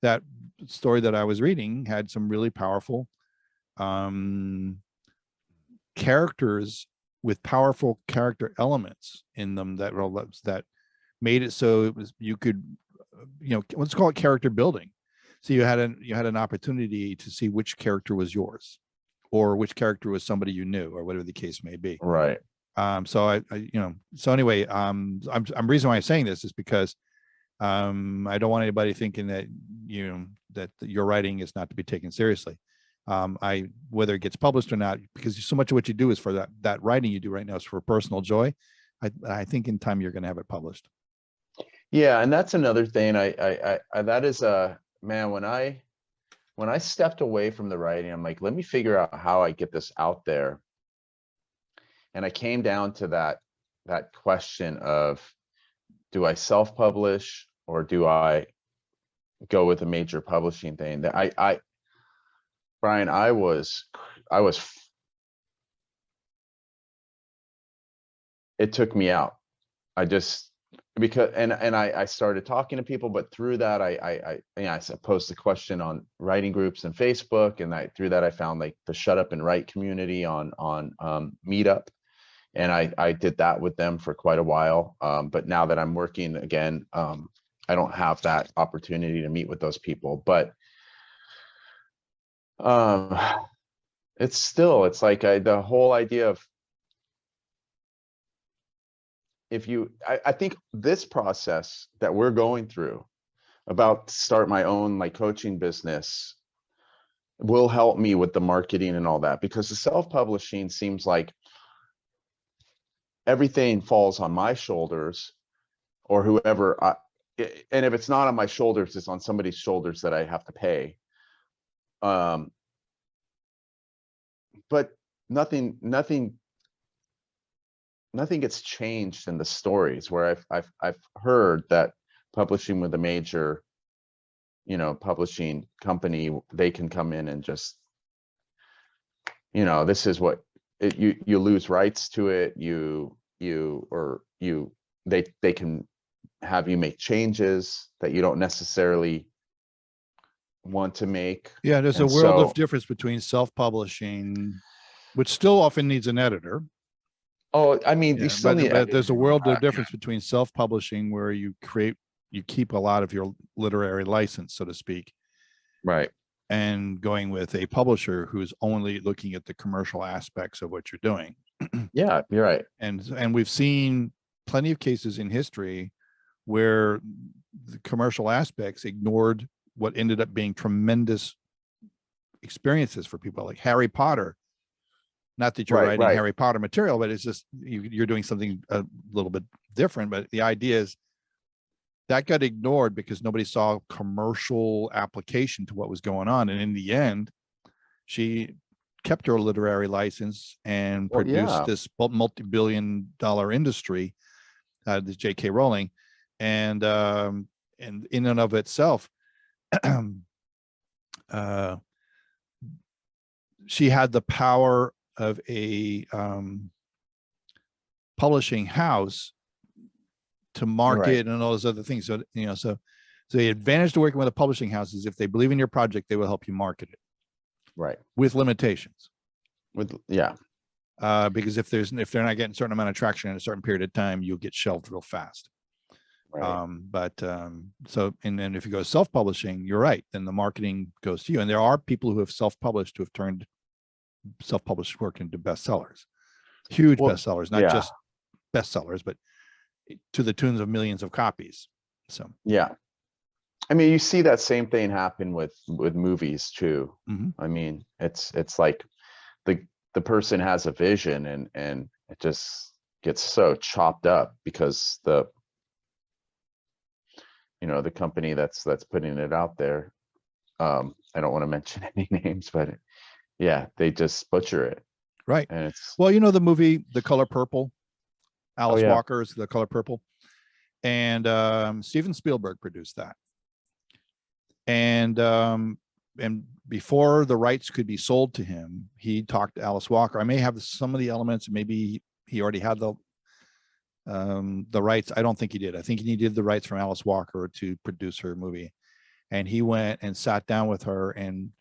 that story that I was reading had some really powerful characters with powerful character elements in them that made it so it was, you could, you know, let's call it character building. So you had an opportunity to see which character was yours, or which character was somebody you knew, or whatever the case may be. Right. So so anyway, I'm reason why I'm saying this is because I don't want anybody thinking that that your writing is not to be taken seriously. Whether it gets published or not, because so much of what you do is for that writing you do right now is for personal joy. I think in time you're going to have it published. Yeah, and that's another thing. That is a man. When I stepped away from the writing, I'm like, let me figure out how I get this out there. And I came down to that question of, do I self-publish or do I go with a major publishing thing? That Brian, I was, it took me out. Because I started talking to people, but through that I posed the question on writing groups and Facebook, and through that I found like the Shut Up and Write community on Meetup, and I did that with them for quite a while. But now that I'm working again, I don't have that opportunity to meet with those people. But it's like the whole idea of, I think this process that we're going through about start my own like coaching business will help me with the marketing and all that, because the self-publishing seems like everything falls on my shoulders or whoever. And if it's not on my shoulders, it's on somebody's shoulders that I have to pay. But nothing gets changed in the stories where I've heard that publishing with a major, publishing company, they can come in and just, this is what you lose rights to it. They can have you make changes that you don't necessarily want to make. Yeah, there's a world of difference between self-publishing, which still often needs an editor. Oh, I mean, you still need, but there's a world of difference between self-publishing, where you keep a lot of your literary license, so to speak, right, and going with a publisher who's only looking at the commercial aspects of what you're doing. Yeah, you're right. And we've seen plenty of cases in history where the commercial aspects ignored what ended up being tremendous experiences for people, like Harry Potter. Not that you're writing Harry Potter material, but it's just you're doing something a little bit different. But the idea is that got ignored because nobody saw commercial application to what was going on. And in the end, she kept her literary license and produced this multi-billion-dollar industry, the J.K. Rowling, and in and of itself, she had the power of a publishing house to market and all those other things. So, so the advantage to working with a publishing house is if they believe in your project, they will help you market it. Right. With limitations. Because if they're not getting a certain amount of traction in a certain period of time, you'll get shelved real fast. Right. So, and then if you go self-publishing, you're right, then the marketing goes to you. And there are people who have self-published who have turned self-published work into bestsellers, huge bestsellers, not just bestsellers, but to the tunes of millions of copies. So I mean, you see that same thing happen with movies too. I mean, it's like the person has a vision and it just gets so chopped up because the company that's putting it out there, I don't want to mention any names, but they just butcher it. Right. And it's, well, the movie The Color Purple, Alice Walker's The Color Purple, and Steven Spielberg produced that. And before the rights could be sold to him, he talked to Alice Walker. I may have some of the elements, maybe he already had the rights. I don't think he did. I think he did the rights from Alice Walker to produce her movie. And he went and sat down with her and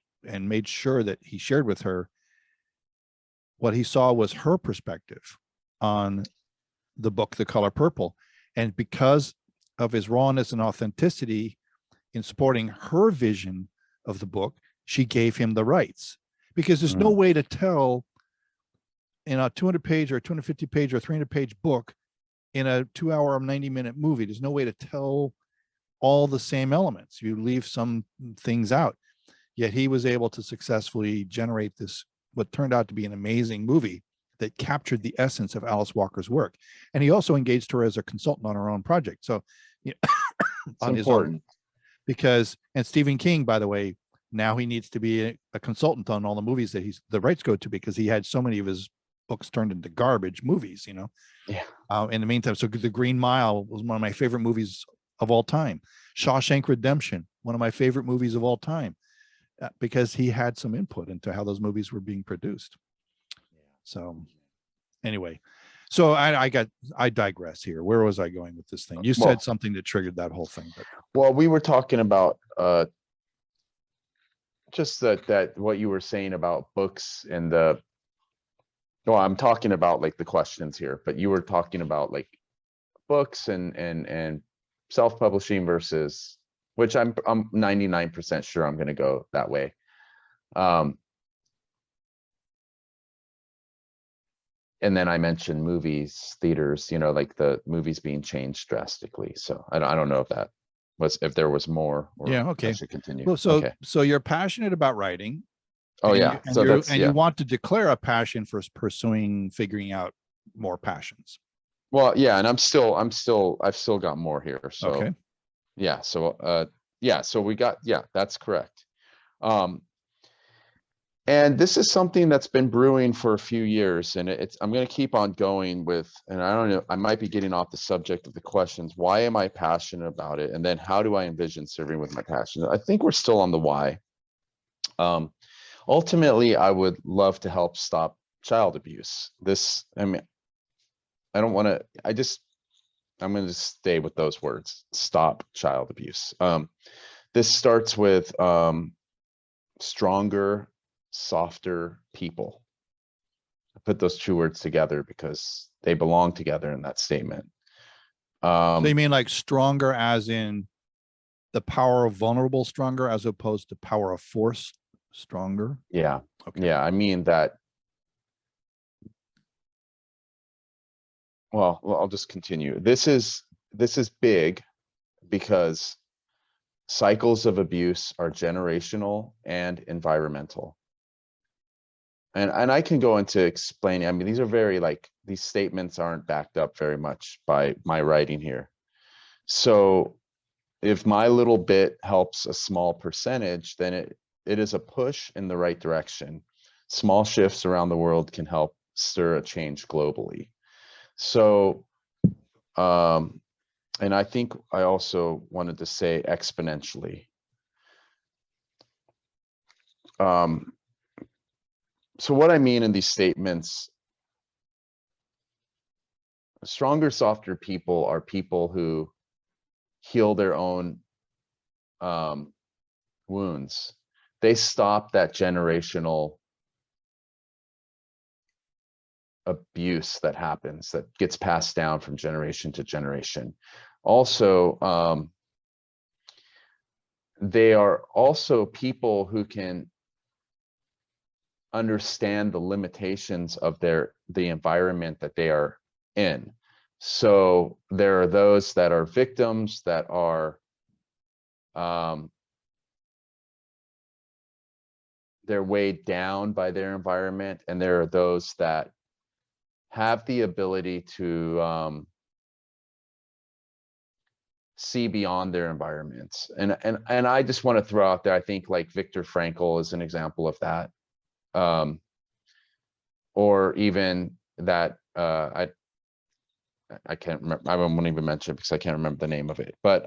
made sure that he shared with her what he saw was her perspective on the book, The Color Purple. And because of his rawness and authenticity in supporting her vision of the book, she gave him the rights, because there's no way to tell in a 200-page or 250-page or 300-page book in a 2-hour or 90-minute movie. There's no way to tell all the same elements. You leave some things out. Yet he was able to successfully generate this, what turned out to be an amazing movie that captured the essence of Alice Walker's work. And he also engaged her as a consultant on her own project. So on his own, because, and Stephen King, by the way, now he needs to be a consultant on all the movies that the rights go to, because he had so many of his books turned into garbage movies, Yeah. In the meantime, so The Green Mile was one of my favorite movies of all time. Shawshank Redemption, one of my favorite movies of all time, because he had some input into how those movies were being produced. So anyway, so I digress here. Where was I going with this thing? You said something that triggered that whole thing. But. Well, we were talking about just that what you were saying about books and no, I'm talking about like the questions here, but you were talking about like books and self-publishing versus, which I'm 99% sure I'm going to go that way. And then I mentioned movies, theaters, like the movies being changed drastically. So I don't know if there was more. Or yeah. Okay. I should continue. Well, so you're passionate about writing. Oh yeah. You want to declare a passion for figuring out more passions. Well, yeah, and I've still got more here. So okay. Yeah. So so we got, that's correct. And this is something that's been brewing for a few years, and I'm going to keep on going with, and I don't know, I might be getting off the subject of the questions. Why am I passionate about it? And then how do I envision serving with my passion? I think we're still on the why. Ultimately, I would love to help stop child abuse. I'm going to stay with those words, stop child abuse. This starts with stronger, softer people. I put those two words together because they belong together in that statement. So you mean like stronger as in the power of vulnerable stronger as opposed to power of force stronger? Yeah. Okay. Yeah. I mean that. Well, I'll just continue. This is big because cycles of abuse are generational and environmental. And I can go into explaining. I mean, these are these statements aren't backed up very much by my writing here. So if my little bit helps a small percentage, then it is a push in the right direction. Small shifts around the world can help stir a change globally. So, and I think I also wanted to say exponentially. So what I mean in these statements, stronger, softer people are people who heal their own wounds. They stop that generational abuse that happens, that gets passed down from generation to generation. Also, they are also people who can understand the limitations of the environment that they are in. So there are those that are victims that are they're weighed down by their environment, and there are those that have the ability to see beyond their environments. And I just want to throw out there, I think like Viktor Frankl is an example of that. Or even that I can't remember, I won't even mention it because I can't remember the name of it. But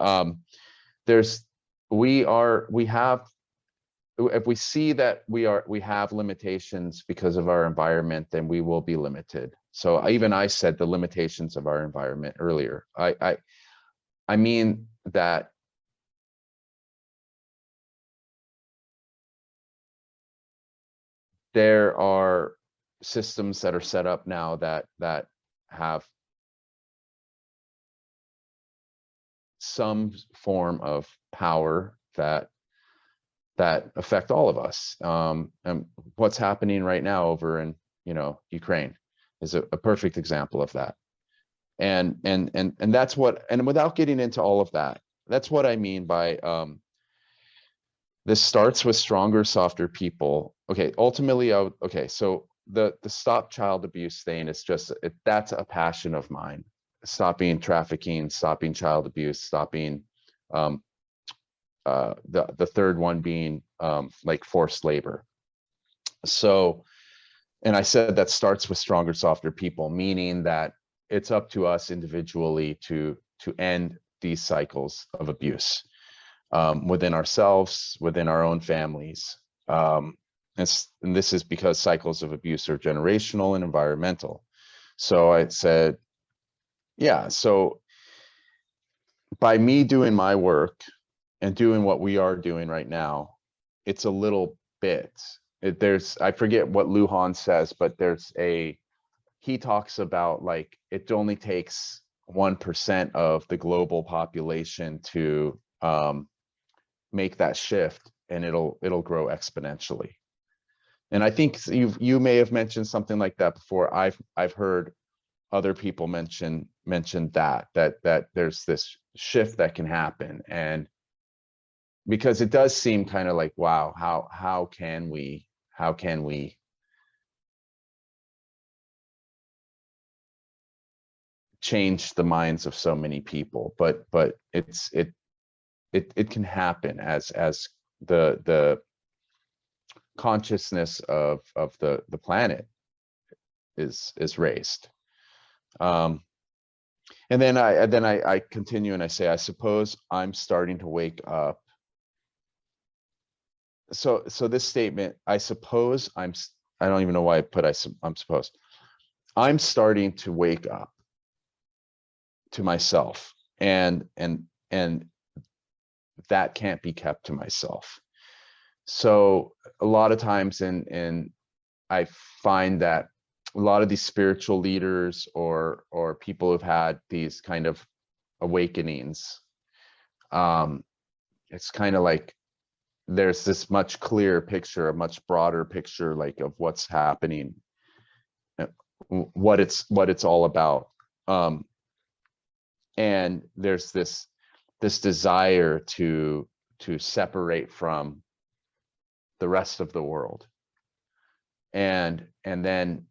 if we see that we have limitations because of our environment, then we will be limited. So I said the limitations of our environment earlier. I mean that there are systems that are set up now that have some form of power that affect all of us. And what's happening right now over in Ukraine, is a perfect example of that. And that's what, and without getting into all of that, that's what I mean by this starts with stronger, softer people. Okay, ultimately, okay, so the stop child abuse thing is just, that's a passion of mine. Stopping trafficking, stopping child abuse, stopping the third one being like forced labor. So, and I said that starts with stronger, softer people, meaning that it's up to us individually to end these cycles of abuse within ourselves, within our own families. And this is because cycles of abuse are generational and environmental. So I said, yeah, so by me doing my work and doing what we are doing right now, it's a little bit. There's, I forget what Lujan says, but he talks about like it only takes 1% of the global population to make that shift, and it'll grow exponentially. And I think you may have mentioned something like that before. I've heard other people mention that there's this shift that can happen, and because it does seem kind of like, wow, how can we change the minds of so many people? But it can happen as the consciousness of the planet is raised. And then I continue and I say, I suppose I'm starting to wake up. So this statement, I suppose I don't even know why I put I'm supposed. I'm starting to wake up to myself, and that can't be kept to myself. So a lot of times I find that a lot of these spiritual leaders or people who've had these kind of awakenings, it's kind of like there's this much clearer picture, a much broader picture, like of what's happening, what it's all about. And there's this desire to separate from the rest of the world. And then,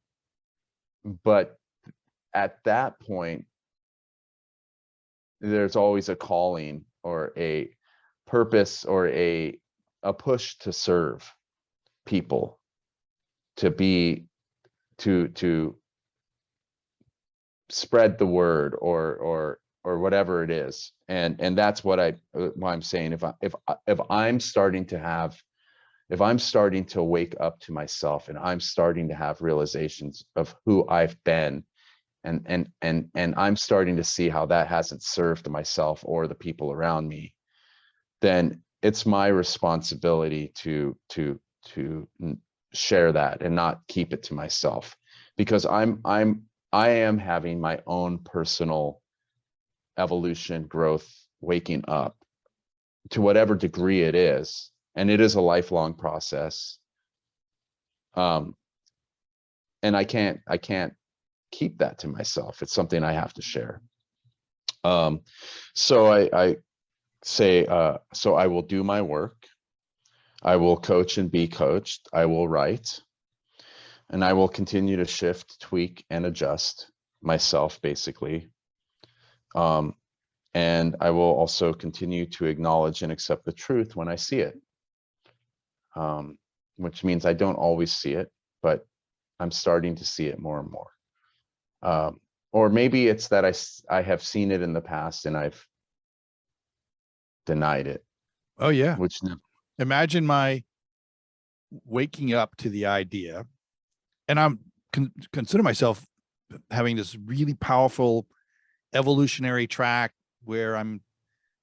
but at that point, there's always a calling or a purpose or a push to serve people, to spread the word or whatever it is. And that's what I'm saying. If I'm starting to wake up to myself, and I'm starting to have realizations of who I've been, and I'm starting to see how that hasn't served myself or the people around me, then it's my responsibility to share that and not keep it to myself, because I am having my own personal evolution, growth, waking up to whatever degree it is. And it is a lifelong process. And I can't keep that to myself. It's something I have to share. So I say, so I will do my work. I will coach and be coached. I will write. And I will continue to shift, tweak, and adjust myself, basically. And I will also continue to acknowledge and accept the truth when I see it. Which means I don't always see it, but I'm starting to see it more and more. Or maybe it's that I have seen it in the past and I've denied it. Oh yeah. Which imagine my waking up to the idea, and I'm consider myself having this really powerful evolutionary track where I'm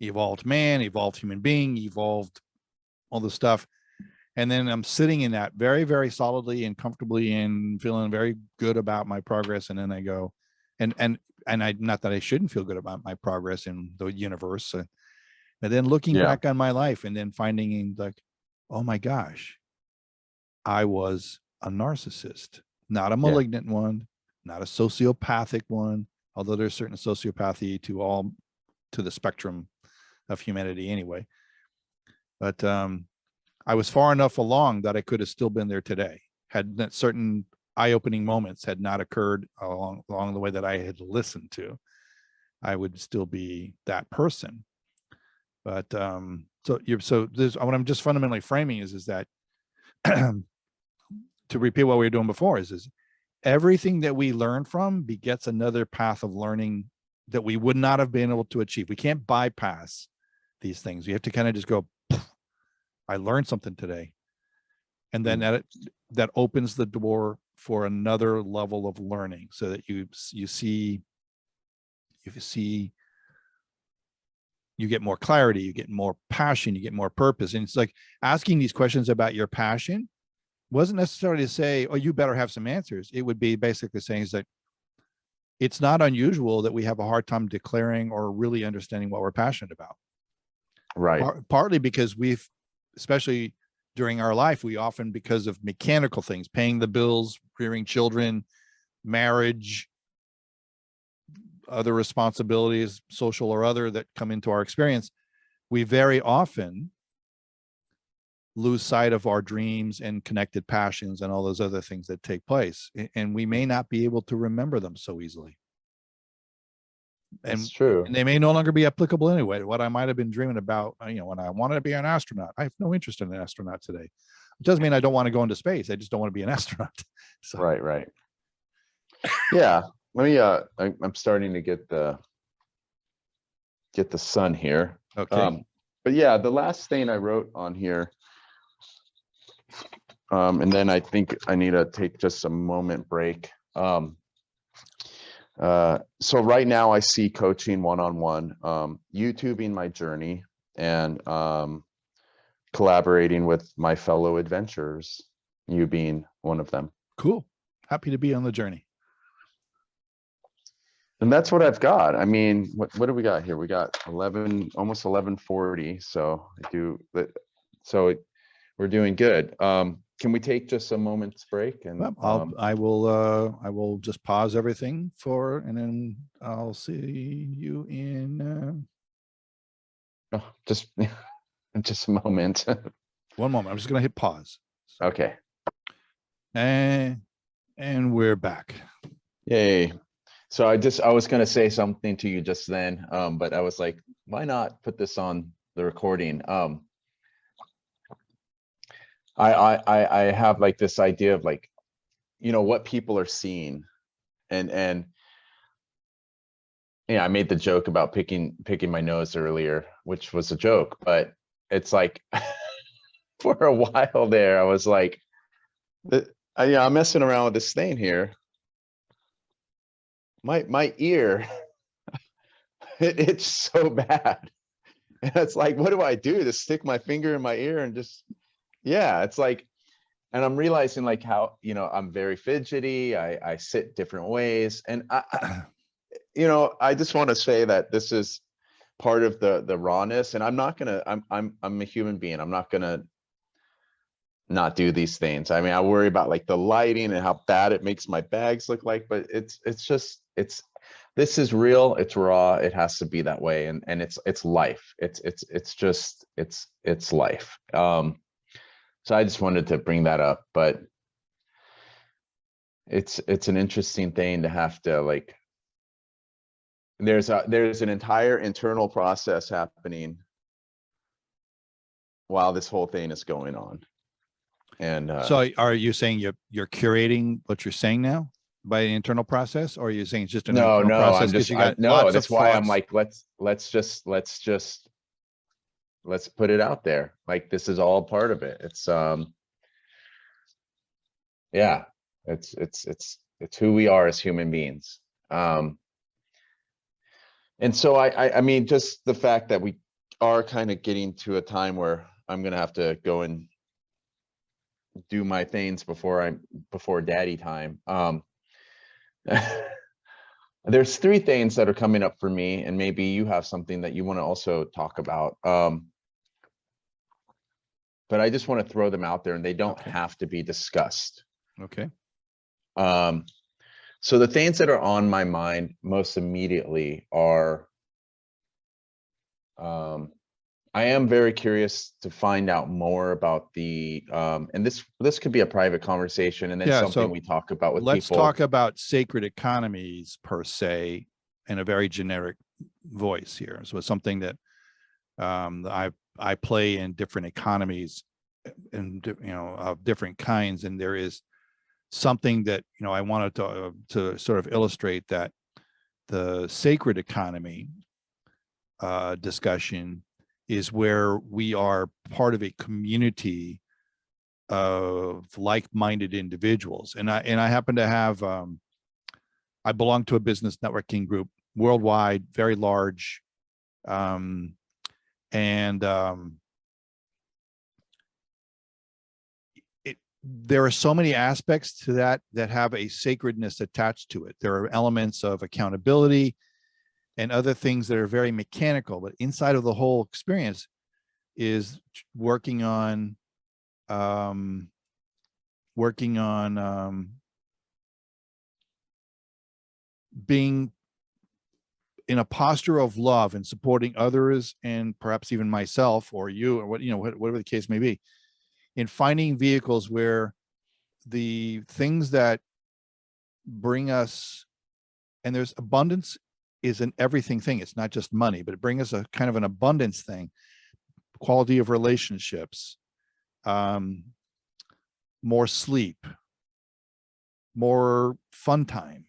evolved man, evolved human being, evolved all this stuff. And then I'm sitting in that very, very solidly and comfortably and feeling very good about my progress. And then I go, and I, not that I shouldn't feel good about my progress in the universe. And then looking back on my life and then finding like, oh my gosh, I was a narcissist, not a malignant one, not a sociopathic one, although there's certain sociopathy to the spectrum of humanity anyway. But I was far enough along that I could have still been there today had that certain eye-opening moments had not occurred along the way that I had listened to. I would still be that person. But so this, what I'm just fundamentally framing is that to repeat what we were doing before is everything that we learn from begets another path of learning that we would not have been able to achieve. We can't bypass these things. You have to kind of just go, I learned something today. And then that opens the door for another level of learning, so that you get more clarity, you get more passion, you get more purpose. And it's like asking these questions about your passion wasn't necessarily to say, oh, you better have some answers. It would be basically saying is that it's not unusual that we have a hard time declaring or really understanding what we're passionate about. Right. Partly because we've, especially during our life, we often, because of mechanical things, paying the bills, rearing children, marriage, other responsibilities, social or other, that come into our experience, we very often lose sight of our dreams and connected passions and all those other things that take place. And we may not be able to remember them so easily. That's true. And they may no longer be applicable anyway. What I might have been dreaming about, when I wanted to be an astronaut, I have no interest in an astronaut today. It doesn't mean I don't want to go into space. I just don't want to be an astronaut. So. Right. Yeah. Let me, I'm starting to get the sun here. Okay. But yeah, the last thing I wrote on here, and then I think I need to take just a moment break. So right now I see coaching one-on-one, YouTubing my journey, and collaborating with my fellow adventurers, you being one of them. Cool. Happy to be on the journey. And that's what I've got. I mean, what do we got here? We got 11, almost 11:40. So we're doing good. Can we take just a moment's break? And I will just pause everything and then I'll see you in just a moment. one moment. I'm just going to hit pause. Okay. And we're back. Yay. So I was going to say something to you just then, but I was like, why not put this on the recording? I have like this idea of like, what people are seeing, and yeah, I made the joke about picking my nose earlier, which was a joke, but it's like for a while there, I was like, I'm messing around with this thing here. My ear, it's so bad. And it's like, what do I do? To stick my finger in my ear and just, yeah, it's like, and I'm realizing like how, I'm very fidgety. I sit different ways. And I just want to say that this is part of the rawness, and I'm not gonna, I'm a human being. I'm not gonna not do these things. I mean, I worry about like the lighting and how bad it makes my bags look like, but this is real, it's raw, it has to be that way. And it's life. It's life. So I just wanted to bring that up, but it's an interesting thing to have to like, there's an entire internal process happening while this whole thing is going on. And so are you saying you're curating what you're saying now by an internal process, or are you saying it's just an internal process because you got lots that's of why thoughts? I'm like, let's put it out there. Like, this is all part of it. It's yeah, it's who we are as human beings. And so I mean, just the fact that we are kind of getting to a time where I'm gonna have to go and do my things before daddy time. There's three things that are coming up for me, and maybe you have something that you want to also talk about. But I just want to throw them out there, and they don't have to be discussed. okay. So the things that are on my mind most immediately are, I am very curious to find out more about the, and this could be a private conversation and then Yeah, something so we talk about with let's people. talk about sacred economies per se in a very generic voice here. So it's something that I play in different economies and of different kinds, and there is something that I wanted to sort of illustrate that the sacred economy discussion is where we are part of a community of like-minded individuals, and I happen to have I belong to a business networking group worldwide, very large, and there are so many aspects to that have a sacredness attached to it. There are elements of accountability and other things that are very mechanical, but inside of the whole experience is working on being in a posture of love and supporting others, and perhaps even myself or you, or whatever the case may be, in finding vehicles where the things that bring us, and there's abundance is an everything thing. It's not just money, but it brings us a kind of an abundance thing, quality of relationships, more sleep, more fun time,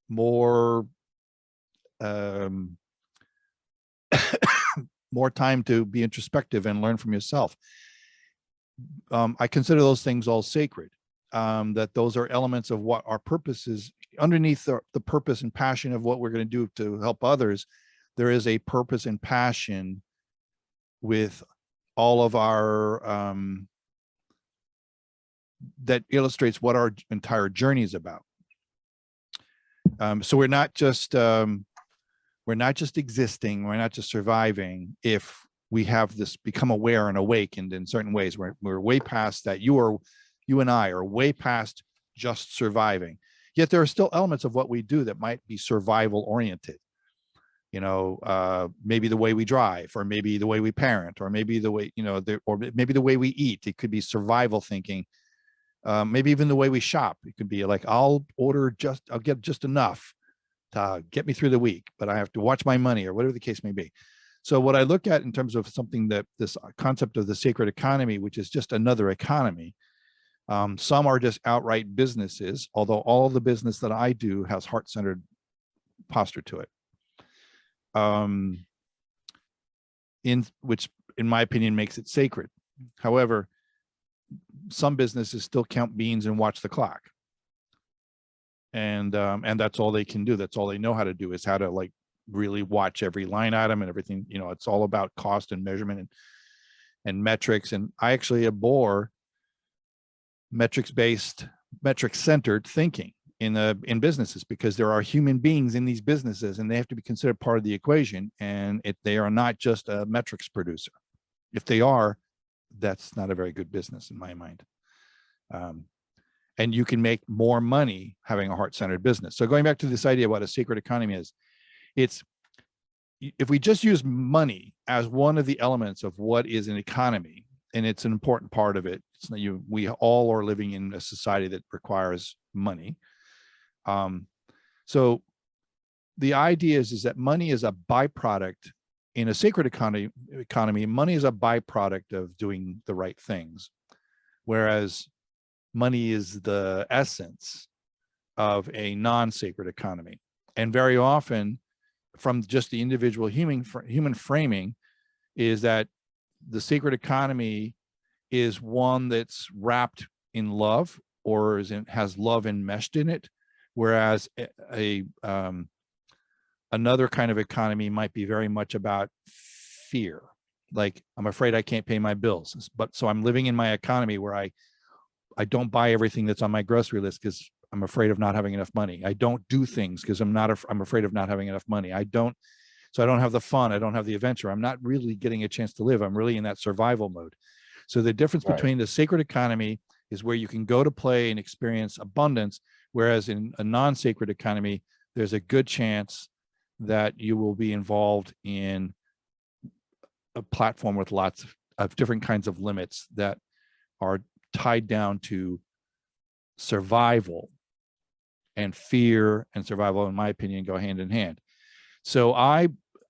more more time to be introspective and learn from yourself. I consider those things all sacred. That those are elements of what our purpose is. Underneath the purpose and passion of what we're going to do to help others, there is a purpose and passion with all of our that illustrates what our entire journey is about. So we're not just existing, we're not just surviving. If we have this become aware and awakened in certain ways, we're way past that. You and I are way past just surviving. Yet there are still elements of what we do that might be survival oriented. Maybe the way we drive, or maybe the way we parent, or maybe the way, or maybe the way we eat. It could be survival thinking. Maybe even the way we shop. It could be like, I'll get just enough to get me through the week, but I have to watch my money, or whatever the case may be. So what I look at in terms of something that this concept of the sacred economy, which is just another economy. Some are just outright businesses, although all of the business that I do has heart-centered posture to it. Which, in my opinion, makes it sacred. However, some businesses still count beans and watch the clock. And that's all they can do. That's all they know how to do, is how to really watch every line item and everything. It's all about cost and measurement and metrics. And I actually abhor metric-centered thinking in businesses, because there are human beings in these businesses and they have to be considered part of the equation. And they are not just a metrics producer. If they are, that's not a very good business in my mind. And you can make more money having a heart-centered business. So going back to this idea of what a sacred economy is, if we just use money as one of the elements of what is an economy, and it's an important part of it. We all are living in a society that requires money. So the idea is that money is a byproduct. In a sacred economy, money is a byproduct of doing the right things, whereas money is the essence of a non-sacred economy. And very often, from just the individual human framing, is that the sacred economy is one that's wrapped in love, or has love enmeshed in it, whereas another kind of economy might be very much about fear. Like, I'm afraid I can't pay my bills, but so I'm living in my economy where I don't buy everything that's on my grocery list because I'm afraid of not having enough money. I don't do things because I'm afraid of not having enough money. So I don't have the fun. I don't have the adventure. I'm not really getting a chance to live. I'm really in that survival mode. So the difference between the sacred economy is where you can go to play and experience abundance. Whereas in a non-sacred economy, there's a good chance that you will be involved in a platform with lots of different kinds of limits that are tied down to survival, and fear and survival, in my opinion, go hand in hand. So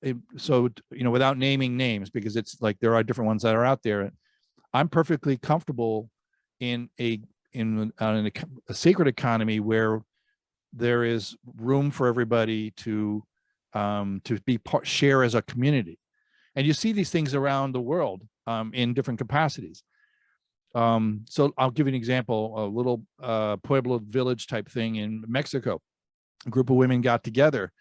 without naming names, because it's like there are different ones that are out there, I'm perfectly comfortable in a sacred economy where there is room for everybody to share as a community. And you see these things around the world in different capacities. So I'll give you an example, a little Pueblo village type thing in Mexico. A group of women got together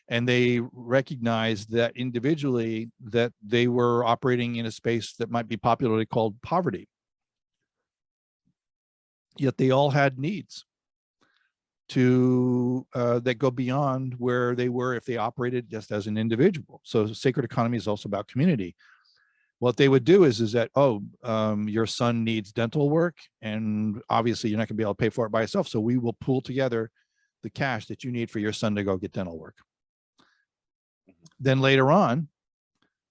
and they recognized that individually that they were operating in a space that might be popularly called poverty. Yet they all had needs that go beyond where they were if they operated just as an individual. So sacred economy is also about community. What they would do is that, your son needs dental work, and obviously you're not gonna be able to pay for it by yourself. So we will pool together the cash that you need for your son to go get dental work. Then later on,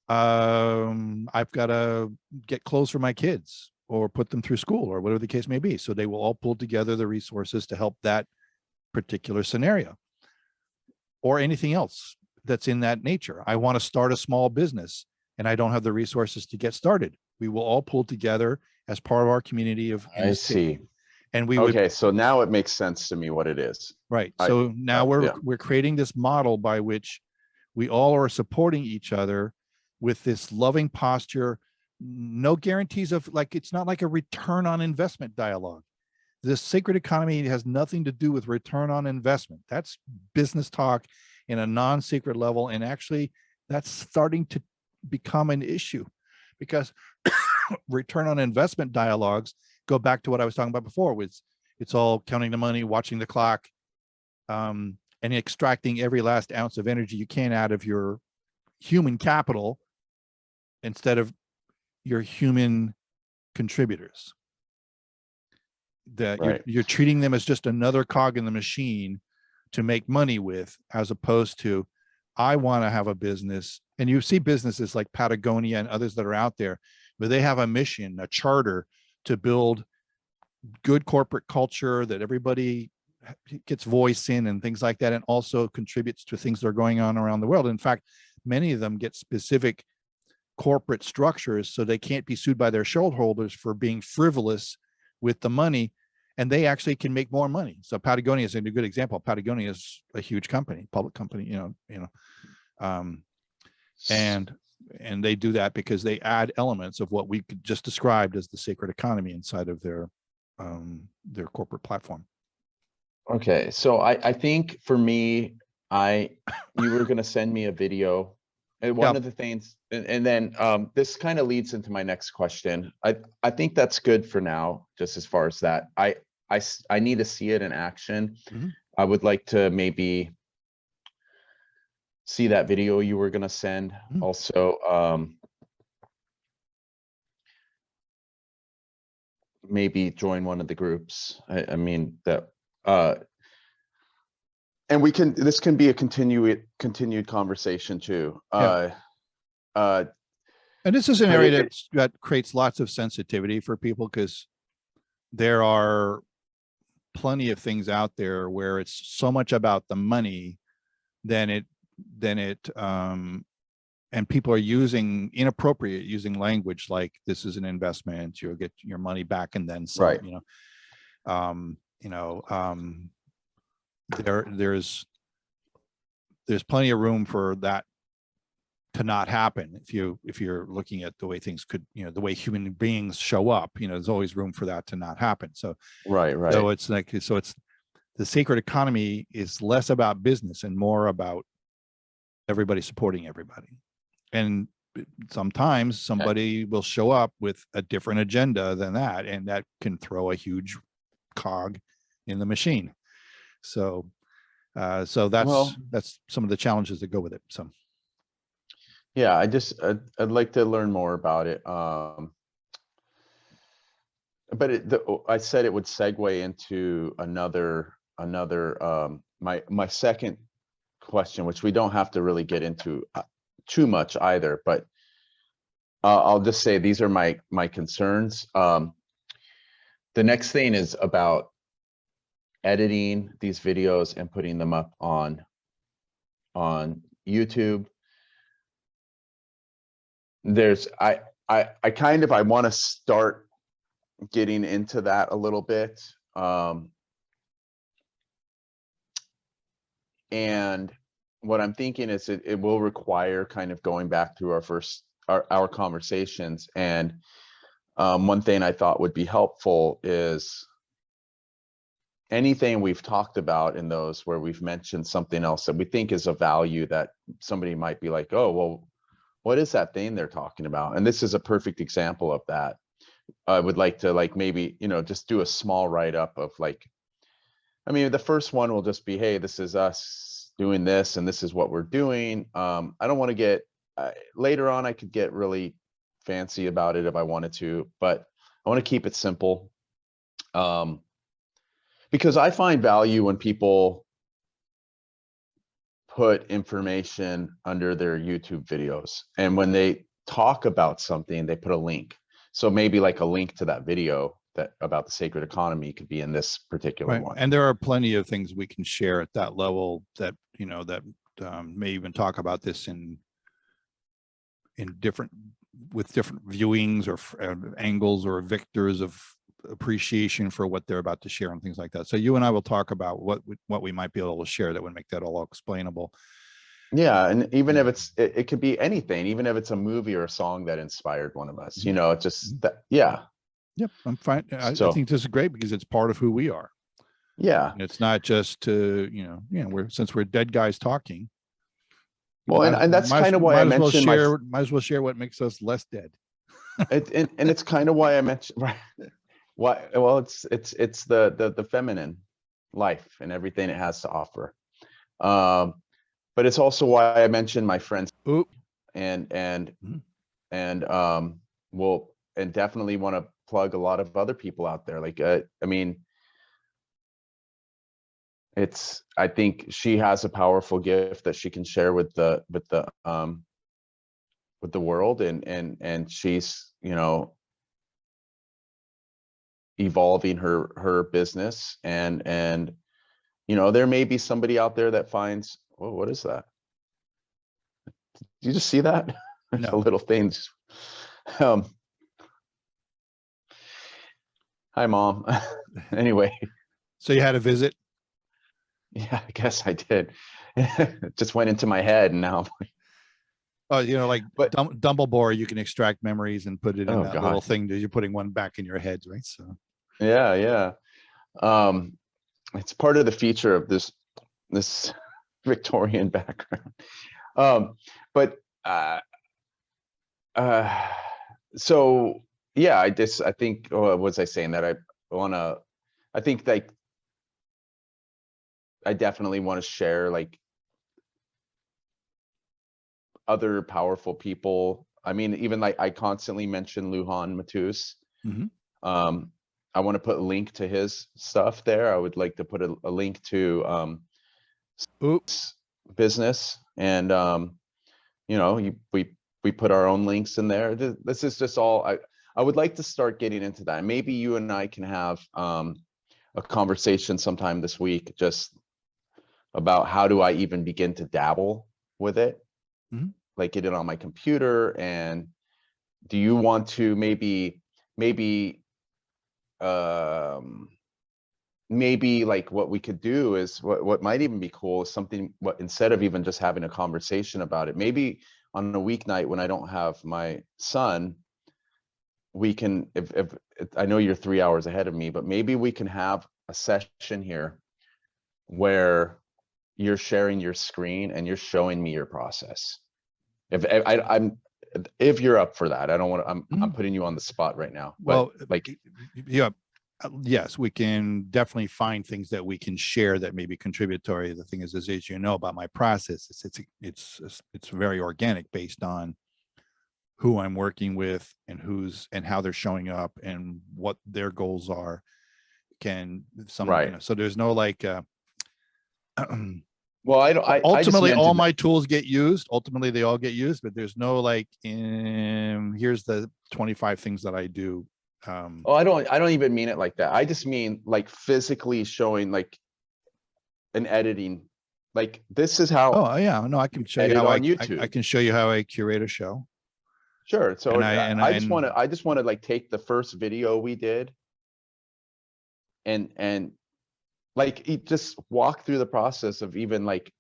I've got to get clothes for my kids or put them through school or whatever the case may be. So they will all pull together the resources to help that particular scenario or anything else that's in that nature. I want to start a small business and I don't have the resources to get started. We will all pull together as part of our community of. I see. And we okay, so now it makes sense to me what it is. Right. So now we're creating this model by which we all are supporting each other with this loving posture, no guarantees of, like, it's not like a return on investment dialogue. This sacred economy has nothing to do with return on investment. That's business talk in a non-secret level. And actually that's starting to become an issue because return on investment dialogues go back to what I was talking about before, with it's all counting the money, watching the clock, and extracting every last ounce of energy you can out of your human capital instead of your human contributors. That Right. you're treating them as just another cog in the machine to make money with, as opposed to, I want to have a business. And you see businesses like Patagonia and others that are out there where they have a mission, a charter to build good corporate culture that everybody gets voice in and things like that, and also contributes to things that are going on around the world. In fact, many of them get specific corporate structures so they can't be sued by their shareholders for being frivolous with the money, and they actually can make more money. So Patagonia is a good example. Patagonia is a huge company, public company, and they do that because they add elements of what we could just described as the sacred economy inside of their corporate platform. Okay, so I think for me, you were gonna send me a video. And one of the things, and then this kind of leads into my next question. I think that's good for now, just as far as that. I need to see it in action. Mhm. I would like to maybe see that video you were gonna send. Mhm. Also, maybe join one of the groups. I mean that, and this can be a continued conversation too. And this is an area that creates lots of sensitivity for people, because there are plenty of things out there where it's so much about the money and people are using language like, this is an investment, you'll get your money back and then some. Right. There's plenty of room for that to not happen. If you're looking at the way things could, the way human beings show up, there's always room for that to not happen. So right. so it's the sacred economy is less about business and more about everybody supporting everybody. And sometimes somebody will show up with a different agenda than that, and that can throw a huge cog in the machine. So that's some of the challenges that go with it. So yeah, I'd like to learn more about it. but I said it would segue into my second question, which we don't have to really get into too much either, but I'll just say these are my concerns. The next thing is about editing these videos and putting them up on YouTube. I want to start getting into that a little bit. And what I'm thinking is it will require kind of going back through our conversations. And one thing I thought would be helpful is anything we've talked about in those where we've mentioned something else that we think is of value that somebody might be like, oh, well, what is that thing they're talking about? And this is a perfect example of that. I would like to maybe, just do a small write-up of the first one will just be, hey, this is us doing this and this is what we're doing. I don't want to get, later on I could get really fancy about it if I wanted to, but I want to keep it simple. Because I find value when people put information under their YouTube videos, and when they talk about something, they put a link. So maybe like a link to that video about the sacred economy could be in this particular one. And there are plenty of things we can share at that level that, may even talk about this in different viewings or angles or vectors of appreciation for what they're about to share and things like that. So you and I will talk about what we might be able to share that would make that all explainable. Yeah, and even if it could be anything, even if it's a movie or a song that inspired one of us, just that. Yeah. Yep, I'm fine. I think this is great because it's part of who we are. Yeah, and it's not just to since we're dead guys talking. Well, and that's kind of why I mentioned might as well share what makes us less dead. And it's kind of why I mentioned right. Why? Well, it's the feminine life and everything it has to offer. But it's also why I mentioned my friends. Ooh. And definitely want to plug a lot of other people out there. I think she has a powerful gift that she can share with the world, and she's evolving her business, and there may be somebody out there that finds, oh, what is that? Did you just see that? No. A little thing. Hi, Mom. Anyway. So you had a visit? Yeah, I guess I did. It just went into my head, and now. Oh, Dumbledore, you can extract memories and put it in that little thing that you're putting one back in your head, right? So. Yeah. It's part of the feature of this Victorian background. So yeah, I think, what was I saying? That I think I definitely want to share other powerful people. Even I constantly mention Lujan Matus. Mm-hmm. I want to put a link to his stuff there. I would like to put a link to business, and we put our own links in there. This is just all I would like to start getting into that. Maybe you and I can have a conversation sometime this week, just about how do I even begin to dabble with it, mm-hmm. Get it on my computer. And do you want to maybe what we could do is what might even be cool is something, instead of even just having a conversation about it, maybe on a weeknight when I don't have my son, we can, if I know you're 3 hours ahead of me, but maybe we can have a session here where you're sharing your screen and you're showing me your process. If you're up for that. I don't want to, I'm putting you on the spot right now. Well, yeah. Yes, we can definitely find things that we can share that may be contributory. The thing is, as you know about my process, it's very organic, based on who I'm working with and and how they're showing up and what their goals are. Right. So there's no like, Well, I just ultimately meant all to, my tools get used. Ultimately they all get used, but there's no like, here's the 25 things that I do. oh, I don't even mean it like that. I just mean like physically showing like an editing, like this is how Oh yeah, no, I can show you edit how on I YouTube. can show you how I curate a show. Sure. So And I just want to like take the first video we did and like just walk through the process of even like,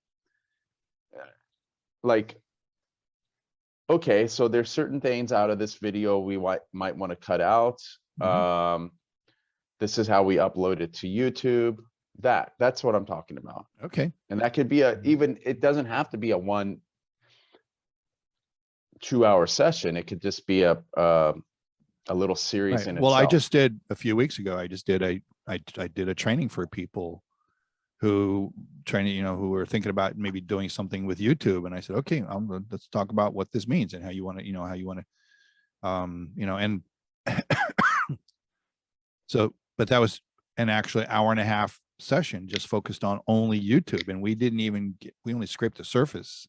okay, so there's certain things out of this video we might want to cut out. Mhm. This is how we upload it to YouTube. That's what I'm talking about. Okay. And that could be even, it doesn't have to be a 1-2 hour session. It could just be a little series Right. in Well, I itself. just did a few weeks ago. I did a training for people who who were thinking about maybe doing something with YouTube. And I said, okay, let's talk about what this means and how you want to, and so, but that was an actually hour and a half session just focused on only YouTube. And we only scraped the surface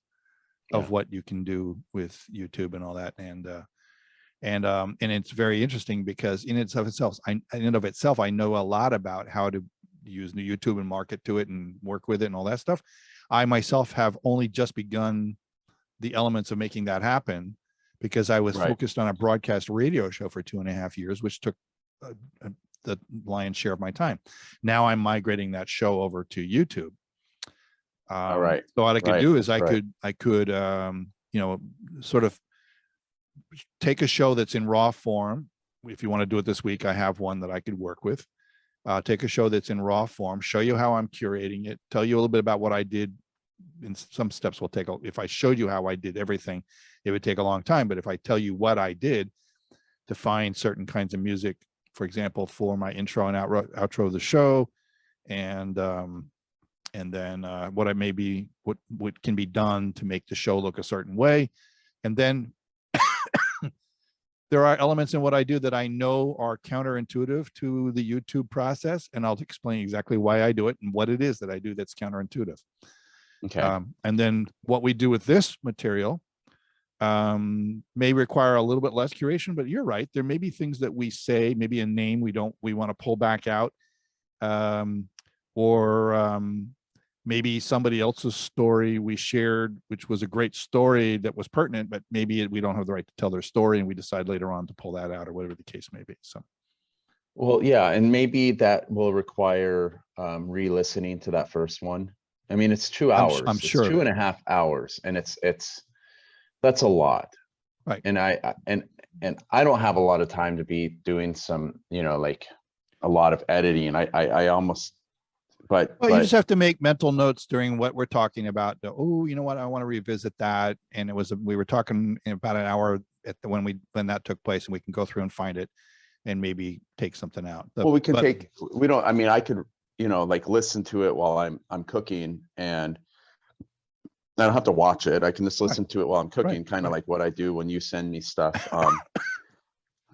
Yeah. of what you can do with YouTube and all that. And it's very interesting because in and of itself, I know a lot about how to use the YouTube and market to it and work with it and all that stuff. I myself have only just begun the elements of making that happen because I was Right. focused on a broadcast radio show for 2.5 years, which took the lion's share of my time. Now I'm migrating that show over to YouTube. All right. So what I could Right. do is That's right. I could sort of take a show that's in raw form. If you want to do it this week, I have one that I could work with. Take a show that's in raw form, show you how I'm curating it, tell you a little bit about what I did. And some steps will take, if I showed you how I did everything, it would take a long time. But if I tell you what I did to find certain kinds of music, for example, for my intro and outro of the show, and then what can be done to make the show look a certain way. And then there are elements in what I do that I know are counterintuitive to the YouTube process, and I'll explain exactly why I do it and what it is that I do that's counterintuitive. Okay. And then what we do with this material may require a little bit less curation, but you're right. There may be things that we say, maybe a name we want to pull back out, or maybe somebody else's story we shared, which was a great story that was pertinent, but maybe we don't have the right to tell their story and we decide later on to pull that out or whatever the case may be. So, Well, yeah, and maybe that will require re-listening to that first one. I mean, it's 2 I'm hours. It's sure of two it. and a half hours, and that's a lot. Right. And and I don't have a lot of time to be doing some, like a lot of editing. I almost, Well, you just have to make mental notes during what we're talking about. Oh, you know what? I want to revisit that. And we were talking in about an hour when that took place, and we can go through and find it and maybe take something out. well, I mean, I could, like listen to it while I'm cooking, and I don't have to watch it. I can just listen to it while I'm cooking, kind of like what I do when you send me stuff.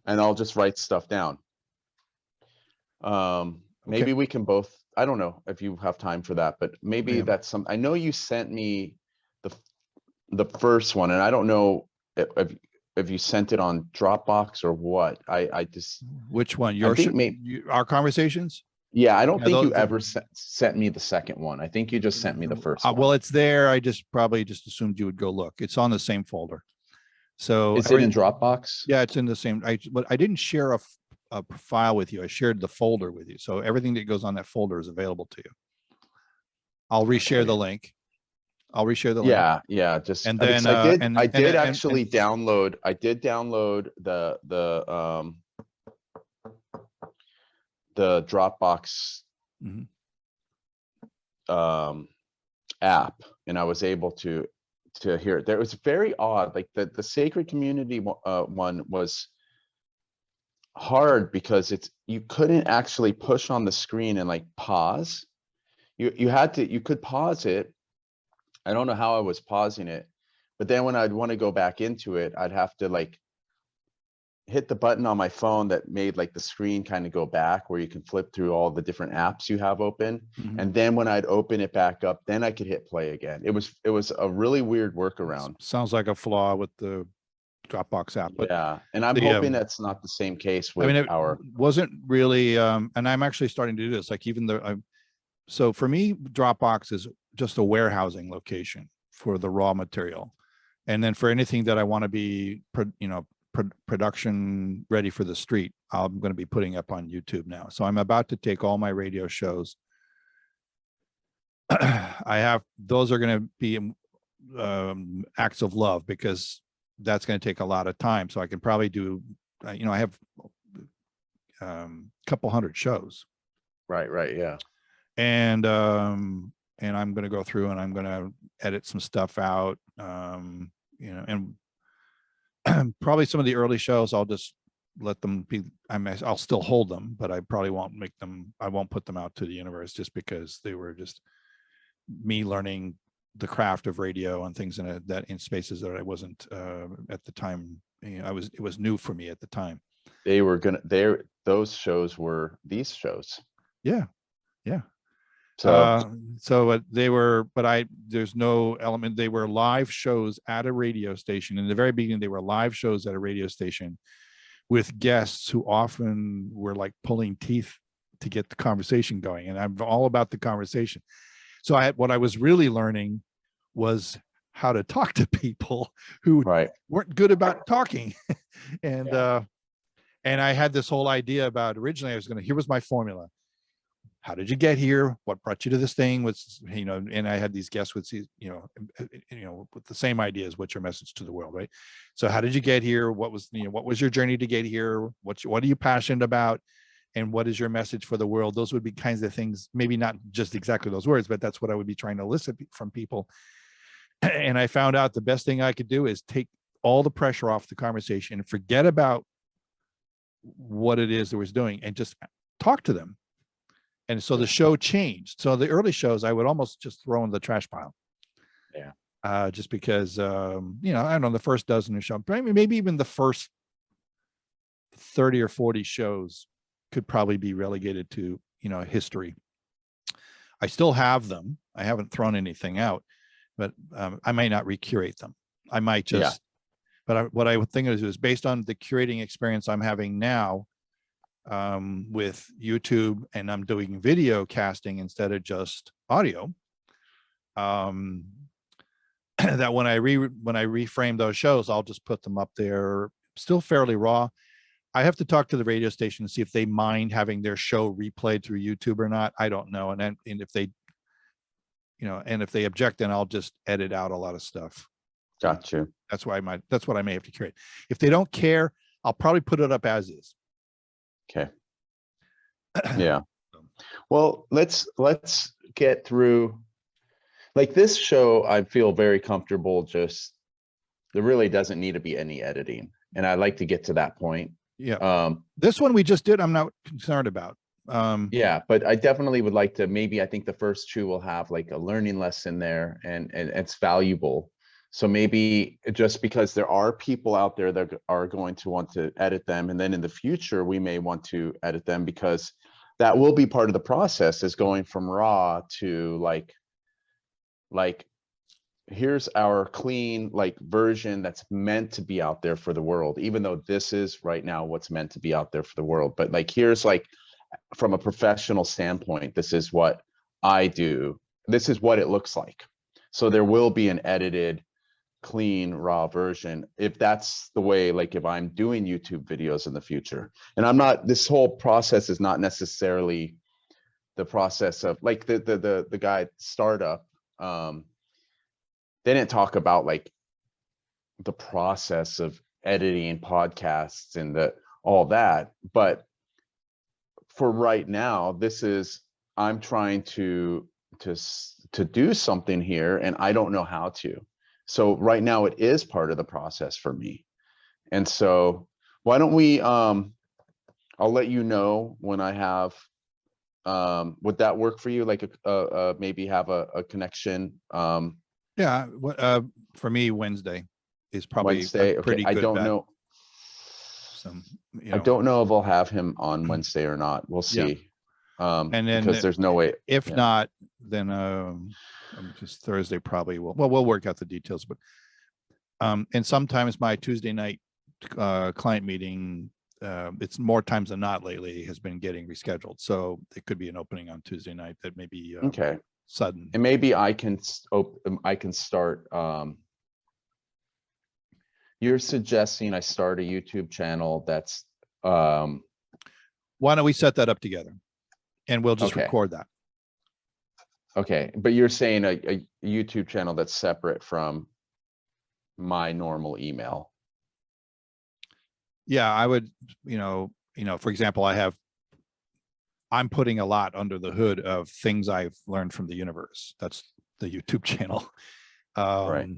And I'll just write stuff down. Maybe we can both, I don't know if you have time for that, but maybe that's I know you sent me the first one, and I don't know if you sent it on Dropbox or what. I just, which one? Our conversations? Yeah, I don't think you ever sent me the second one. I think you just sent me the first one. Well, it's there. I probably just assumed you would go look. It's on the same folder. So is it in Dropbox? Yeah, it's in the same. But I didn't share a file with you. I shared the folder with you. So everything that goes on that folder is available to you. I'll reshare the link. Yeah. Just, and then I did actually download. I did download the Dropbox app, and I was able to hear it. There was very odd, like the Sacred Community one was hard because you couldn't actually push on the screen and like pause. You could pause it. I don't know how I was pausing it, but then when I'd want to go back into it, I'd have to like hit the button on my phone that made like the screen kind of go back, where you can flip through all the different apps you have open. Mhm. And then when I'd open it back up, then I could hit play again. It was a really weird workaround. Sounds like a flaw with the Dropbox app, but Yeah, and I'm the, hoping that's not the same case I mean, with it our. wasn't really, and I'm actually starting to do this, like even though so for me, Dropbox is just a warehousing location for the raw material. And then for anything that I want to be, production ready for the street, I'm going to be putting up on YouTube now. So I'm about to take all my radio shows. Those are going to be acts of love, because that's going to take a lot of time. So I can probably do, I have a couple hundred shows. Right, yeah. And I'm going to go through and I'm going to edit some stuff out, and probably some of the early shows, I'll just let them be. I'll still hold them, but I probably won't I won't put them out to the universe, just because they were just me learning the craft of radio and things in spaces that I wasn't at the time. It was new for me at the time. Those shows were these shows. Yeah. So They were, but there's no element. They were live shows at a radio station. In the very beginning, they were live shows at a radio station with guests who often were like pulling teeth to get the conversation going. And I'm all about the conversation. So what I was really learning was how to talk to people who weren't good about talking. And I had this whole idea about, originally here was my formula. How did you get here? What brought you to this thing? And I had these guests with, with the same ideas. What's your message to the world, right? So how did you get here? What was your journey to get here? What are you passionate about? And what is your message for the world? Those would be kinds of things, maybe not just exactly those words, but that's what I would be trying to elicit from people. And I found out the best thing I could do is take all the pressure off the conversation and forget about what it is that was doing and just talk to them. And so the show changed. So the early shows, I would almost just throw in the trash pile. Yeah. Just because, I don't know, the first dozen or so, maybe even the first 30 or 40 shows could probably be relegated to, history. I still have them. I haven't thrown anything out, but I might not recurate them. I might just, but what I would think is based on the curating experience I'm having now, with YouTube, and I'm doing video casting instead of just audio, that when I reframe those shows, I'll just put them up there still fairly raw. I have to talk to the radio station and see if they mind having their show replayed through YouTube or not. I don't know. And if they, and if they object, then I'll just edit out a lot of stuff. Got you. That's what I may have to curate. If they don't care, I'll probably put it up as is. Okay. Yeah. Well, let's get through, like, this show. I feel very comfortable. Just, there really doesn't need to be any editing, and I'd like to get to that point. Yeah. This one we just did, I'm not concerned about. Yeah, but I definitely would like to, I think the first two will have like a learning lesson there, and it's valuable. So maybe just because there are people out there that are going to want to edit them, and then in the future we may want to edit them, because that will be part of the process, is going from raw to like here's our clean version that's meant to be out there for the world, even though this is right now what's meant to be out there for the world. But here's from a professional standpoint, this is what I do. This is what it looks like. So there will be an edited, clean, raw version, if that's the way, if I'm doing YouTube videos in the future. And this whole process is not necessarily the process of the guy Startup. They didn't talk about the process of editing podcasts and all that, but for right now, I'm trying to do something here, and I don't know how to. So right now it is part of the process for me. And so why don't we, I'll let you know when I have, would that work for you? Maybe have a connection? Yeah. For me, Wednesday is probably Wednesday. pretty Okay. good. I don't know. some, I don't know if I'll have him on Wednesday or not. We'll Yeah. see. And then Because there's no way. if yeah. not, then just Thursday probably will. Well, we'll work out the details, but and sometimes my Tuesday night client meeting, it's more times than not lately, has been getting rescheduled. So it could be an opening on Tuesday night that may be Okay. sudden. And maybe I can start. You're suggesting I start a YouTube channel that's Why don't we set that up together, and we'll just Okay. record that. okay, but you're saying a YouTube channel that's separate from my normal email. Yeah, I would, for example, I'm putting a lot under the hood of things I've learned from the universe. That's the YouTube channel. Right.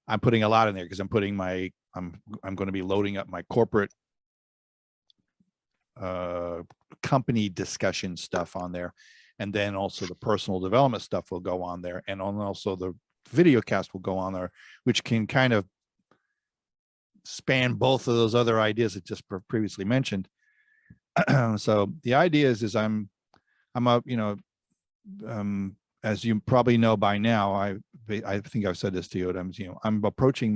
I'm putting a lot in there because I'm going to be loading up my corporate company discussion stuff on there. And then also the personal development stuff will go on there. And also the video cast will go on there, which can kind of span both of those other ideas that just previously mentioned. So the idea is I'm as you probably know by now, I think I've said this to you, I'm approaching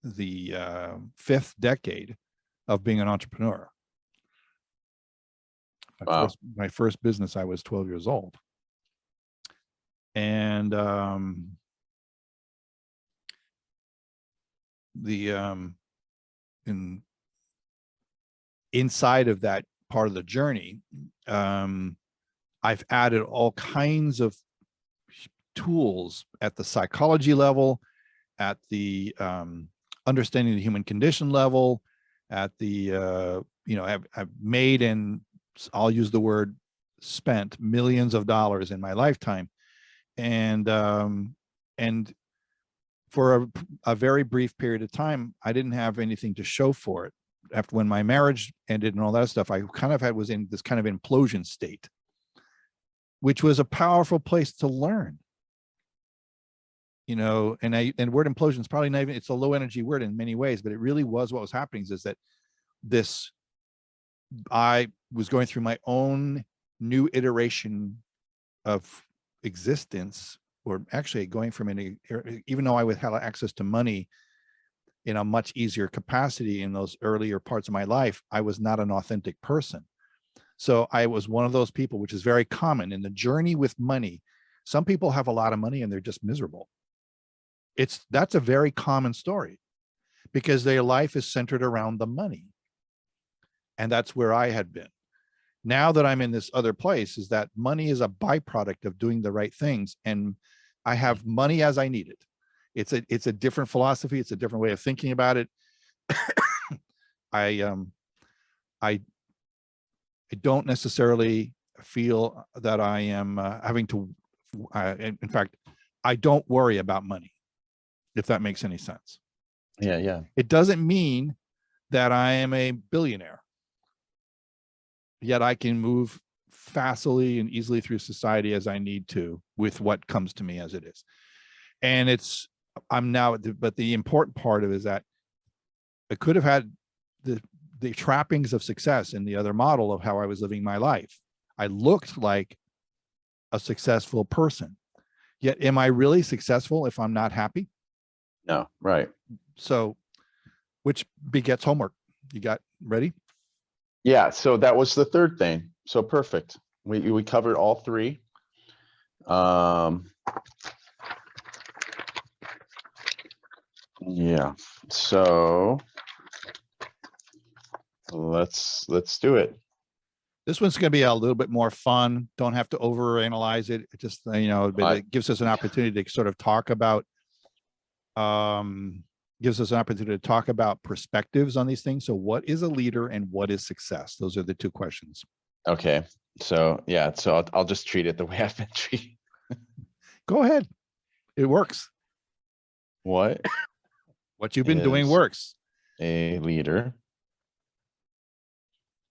the 5th decade of being an entrepreneur. Wow. My first business, I was 12 years old. And inside of that part of the journey, I've added all kinds of tools at the psychology level, at the understanding the human condition level, at the I've made, and I'll use the word spent, millions of dollars in my lifetime, and for a very brief period of time, I didn't have anything to show for it. After when my marriage ended and all that stuff, I kind of was in this kind of implosion state, which was a powerful place to learn. And word implosion is probably not even, it's a low energy word in many ways, but it really was what was happening is that I was going through my own new iteration of existence, or actually going from even though I would have access to money in a much easier capacity in those earlier parts of my life, I was not an authentic person. So I was one of those people, which is very common in the journey with money. Some people have a lot of money and they're just miserable. That's a very common story because their life is centered around the money. And that's where I had been. Now that I'm in this other place, is that money is a byproduct of doing the right things. And I have money as I need it. It's a different philosophy. It's a different way of thinking about it. I don't necessarily feel that I am having to, in fact, I don't worry about money, if that makes any sense. Yeah. It doesn't mean that I am a billionaire, yet I can move fastly and easily through society as I need to with what comes to me as it is. And but the important part of it is that I could have had the trappings of success in the other model of how I was living my life. I looked like a successful person, yet am I really successful if I'm not happy? No, right. So, which begets homework. You got ready? Yeah, so that was the third thing. So perfect. We covered all three. Yeah. So let's do it. This one's going to be a little bit more fun. Don't have to overanalyze it. It just, but it gives us an opportunity to sort of talk about, perspectives on these things. So what is a leader and what is success? Those are the two questions. Okay. So yeah, so I'll just treat it the way I've been treating. Go ahead. It works. What you've been doing works. A leader.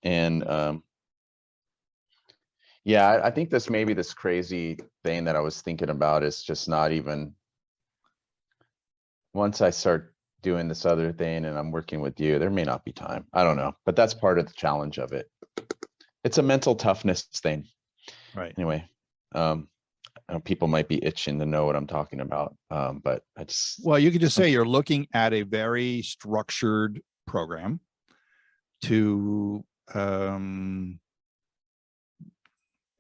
And yeah, I think this crazy thing that I was thinking about is just not even, once I start doing this other thing and I'm working with you, there may not be time. I don't know, but that's part of the challenge of it. It's a mental toughness thing. Right. Anyway, people might be itching to know what I'm talking about. But I just, Well, you could just say you're looking at a very structured program to,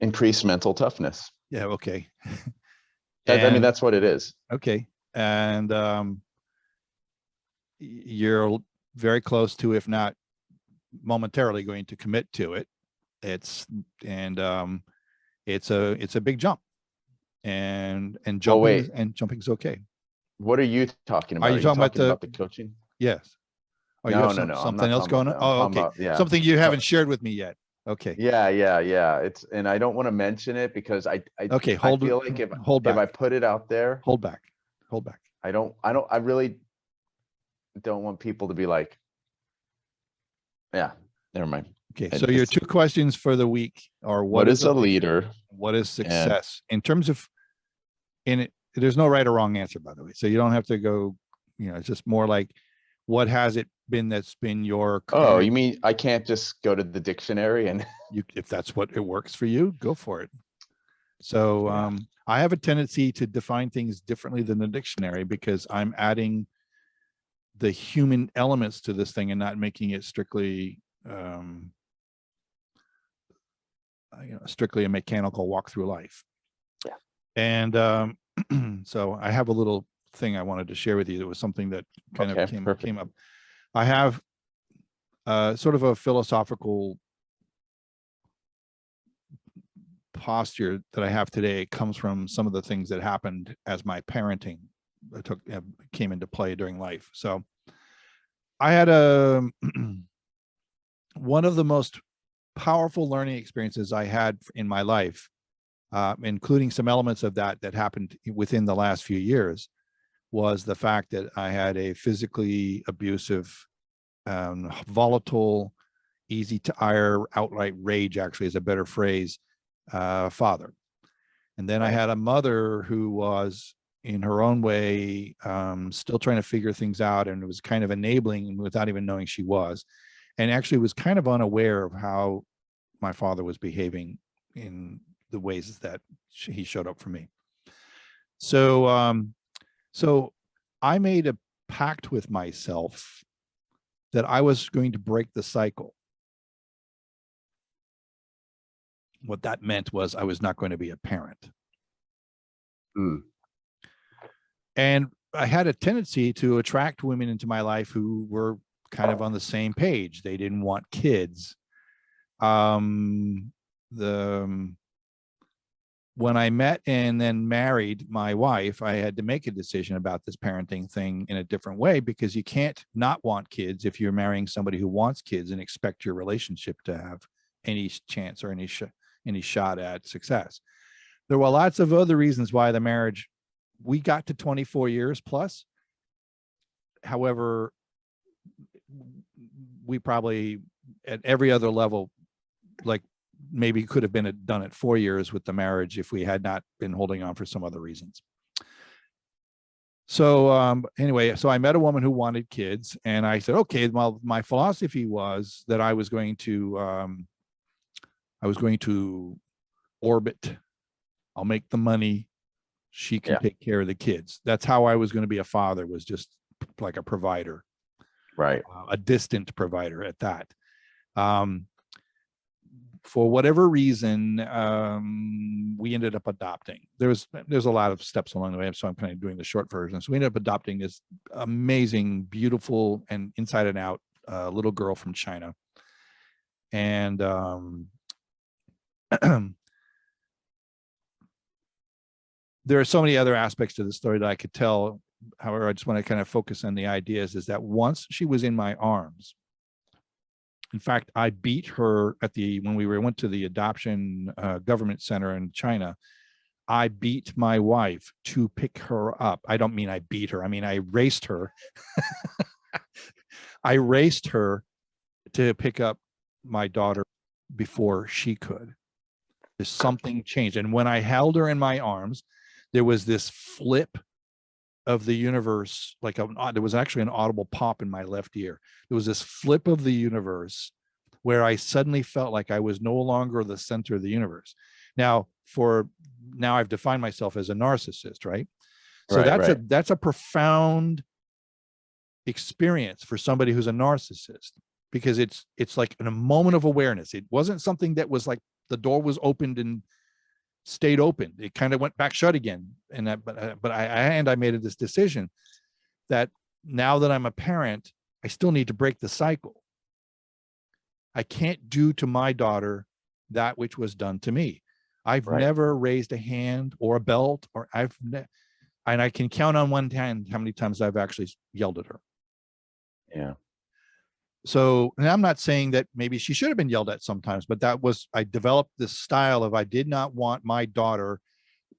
increase mental toughness. yeah, okay. I mean, And that's what it is. okay. And you're very close to, if not momentarily, going to commit to it. It's a big jump, and Well, jumping wait, and jumping's okay. what are you talking Are about? you Are you talking about talking about the coaching? yes? Oh, you No, have no, no. I'm something not else talking about going on? that. I'm Oh, talking okay. about, yeah. Something you haven't shared with me yet. Okay. Yeah, yeah, yeah. It's, and I don't want to mention it because Okay. I feel like Hold if back. I put it out there, Hold back. Hold back. I really don't want people to be like, yeah, never mind. Okay. So your two questions for the week are: What is a leader? what is And success in terms of, in it? There's no right or wrong answer, by the way. So you don't have to go, it's just more like, what has it been that's been your oh, current, you mean I can't just go to the dictionary and if that's what it works for you, go for it. So yeah. I have a tendency to define things differently than the dictionary because I'm adding the human elements to this thing and not making it strictly strictly a mechanical walk through life. Yeah. And so I have a little thing I wanted to share with you. That was something that kind of came up. I have sort of a philosophical posture that I have today. It comes from some of the things that happened as my parenting came into play during life. So I had one of the most powerful learning experiences I had in my life, including some elements of that happened within the last few years, was the fact that I had a physically abusive, volatile, easy to ire, outright rage, actually is a better phrase, father. And then I had a mother who was, in her own way, still trying to figure things out, and was kind of enabling without even knowing she was, and actually was kind of unaware of how my father was behaving in the ways that he showed up for me. So, so I made a pact with myself that I was going to break the cycle. What that meant was I was not going to be a parent. And I had a tendency to attract women into my life who were kind of on the same page. They didn't want kids. When I met and then married my wife, I had to make a decision about this parenting thing in a different way, because you can't not want kids if you're marrying somebody who wants kids and expect your relationship to have any chance or any shot at success. There were lots of other reasons why the marriage, we got to 24 years plus. However, we probably at every other level, like maybe could have been done at 4 years with the marriage if we had not been holding on for some other reasons. So anyway, so I met a woman who wanted kids, and I said, okay, well, my philosophy was that I was going to orbit. I'll make the money. She can take care of the kids. That's how I was going to be a father, was just like a provider, right? A distant provider at that. For whatever reason, we ended up adopting. There's a lot of steps along the way, so I'm kind of doing the short version. So we ended up adopting this amazing, beautiful, and inside and out little girl from China. And there are so many other aspects to the story that I could tell. However, I just want to kind of focus on the ideas, is that once she was in my arms, in fact, I beat her when we went to the adoption government center in China. I beat my wife to pick her up. I don't mean I beat her. I mean, I raced her. I raced her to pick up my daughter before she could. There's something changed. And when I held her in my arms, there was this flip of the universe, like there was actually an audible pop in my left ear. There was this flip of the universe where I suddenly felt like I was no longer the center of the universe. Now I've defined myself as a narcissist, right? So Right. that's a profound experience for somebody who's a narcissist, because it's like in a moment of awareness. It wasn't something that was like the door was opened and stayed open. It kind of went back shut again. And I made this decision that now that I'm a parent, I still need to break the cycle. I can't do to my daughter that which was done to me. I've Right. never raised a hand or a belt, or and I can count on one hand how many times I've actually yelled at her. Yeah. So, and I'm not saying that maybe she should have been yelled at sometimes, but I developed this style of, I did not want my daughter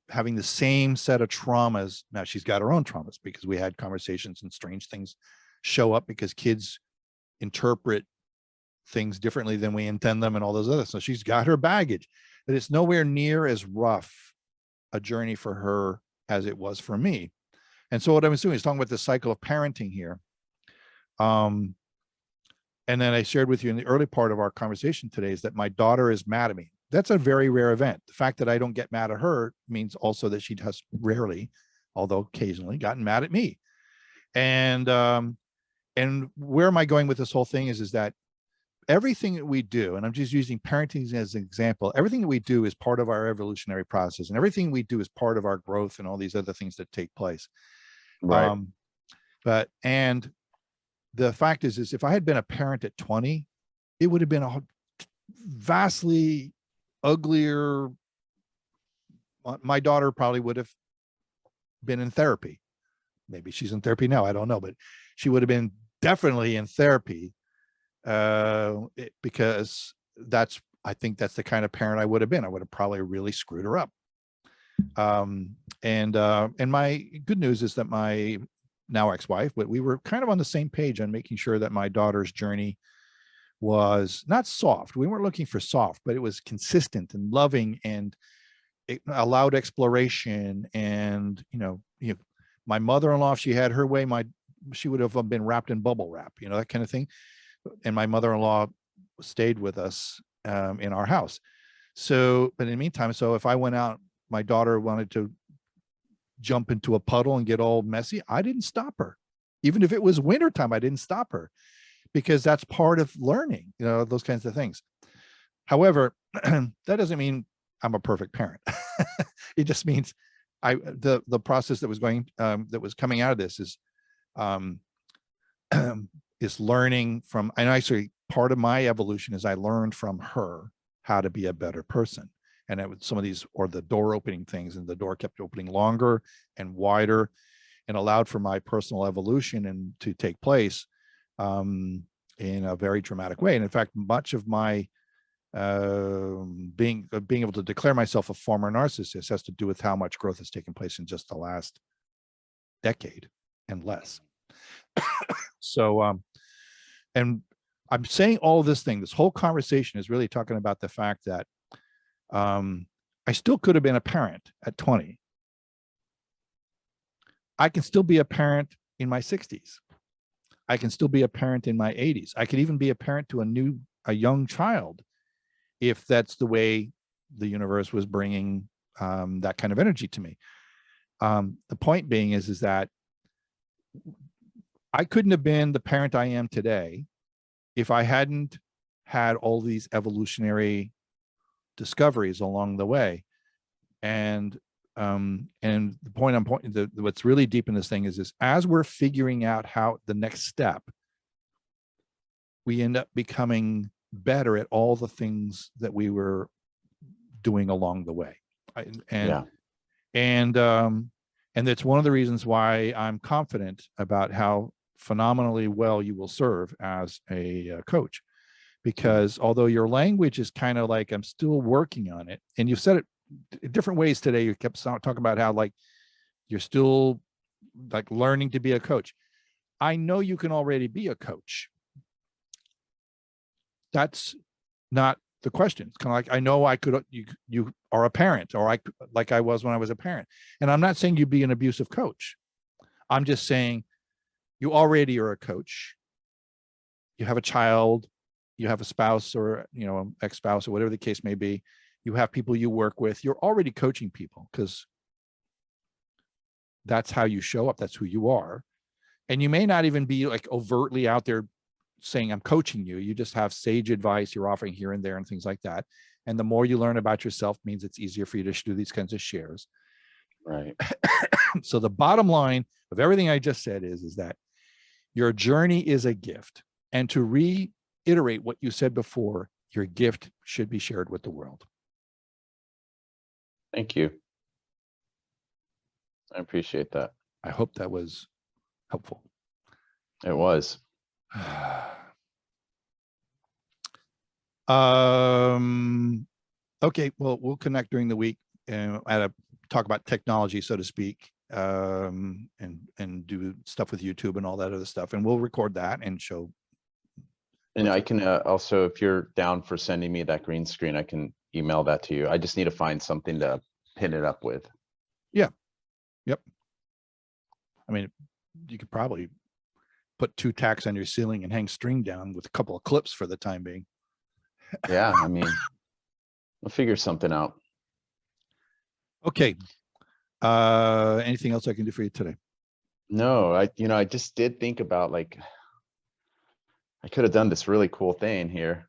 having the same set of traumas. Now she's got her own traumas because we had conversations and strange things show up because kids interpret things differently than we intend them and all those other. So she's got her baggage, but it's nowhere near as rough a journey for her as it was for me. And so what I was doing is talking about the cycle of parenting here. And then I shared with you in the early part of our conversation today is that my daughter is mad at me. That's a very rare event. The fact that I don't get mad at her means also that she has rarely, although occasionally, gotten mad at me. And where am I going with this whole thing is that everything that we do, and I'm just using parenting as an example, everything that we do is part of our evolutionary process, and everything we do is part of our growth and all these other things that take place. Right. And the fact is if I had been a parent at 20, it would have been a vastly uglier. My daughter probably would have been in therapy. Maybe she's in therapy now, I don't know, but she would have been definitely in therapy because I think that's the kind of parent I would have been. I would have probably really screwed her up. And my good news is that my now ex-wife, but we were kind of on the same page on making sure that my daughter's journey was not soft. We weren't looking for soft, but it was consistent and loving, and it allowed exploration. And, my mother-in-law, if she had her way, she would have been wrapped in bubble wrap, that kind of thing. And my mother-in-law stayed with us in our house. So, but in the meantime, so if I went out, my daughter wanted to jump into a puddle and get all messy, I didn't stop her. Even if it was wintertime, I didn't stop her, because that's part of learning, those kinds of things. However, that doesn't mean I'm a perfect parent. It just means the process that was coming out of this is learning from, and actually part of my evolution is I learned from her how to be a better person. And it was some of these, or the door opening things, and the door kept opening longer and wider and allowed for my personal evolution and to take place in a very dramatic way. And in fact, much of my being able to declare myself a former narcissist has to do with how much growth has taken place in just the last decade and less. So, and I'm saying all this whole conversation is really talking about the fact that I still could have been a parent at 20. I can still be a parent in my 60s. I can still be a parent in my 80s. I could even be a parent to a young child, if that's the way the universe was bringing that kind of energy to me. The point being is that I couldn't have been the parent I am today if I hadn't had all these evolutionary discoveries along the way. And the point I'm pointing, what's really deep in this thing is as we're figuring out how the next step, we end up becoming better at all the things that we were doing along the way. And that's one of the reasons why I'm confident about how phenomenally well you will serve as a coach, because although your language is kind of like, I'm still working on it, and you've said it in different ways today, you kept talking about how like you're still like learning to be a coach. I know you can already be a coach. That's not the question. It's kind of like, I know I could, you are a parent, or like I was when I was a parent. And I'm not saying you be an abusive coach. I'm just saying you already are a coach. You have a child, you have a spouse or, you know, ex-spouse or whatever the case may be. You have people you work with. You're already coaching people because that's how you show up. That's who you are. And you may not even be like overtly out there saying, I'm coaching you. You just have sage advice you're offering here and there and things like that. And the more you learn about yourself means it's easier for you to do these kinds of shares. Right. So the bottom line of everything I just said is that your journey is a gift. And to reiterate what you said before, your gift should be shared with the world. Thank you. I appreciate that. I hope that was helpful. It was. Okay, well, we'll connect during the week and talk about technology, so to speak, and do stuff with YouTube and all that other stuff. And we'll record that and show. And I can also, if you're down for sending me that green screen, I can email that to you. I just need to find something to pin it up with. Yeah. Yep. I mean, you could probably put 2 tacks on your ceiling and hang string down with a couple of clips for the time being. Yeah, I mean, we'll figure something out. Okay. Anything else I can do for you today? No, I just did think about, like, I could have done this really cool thing here.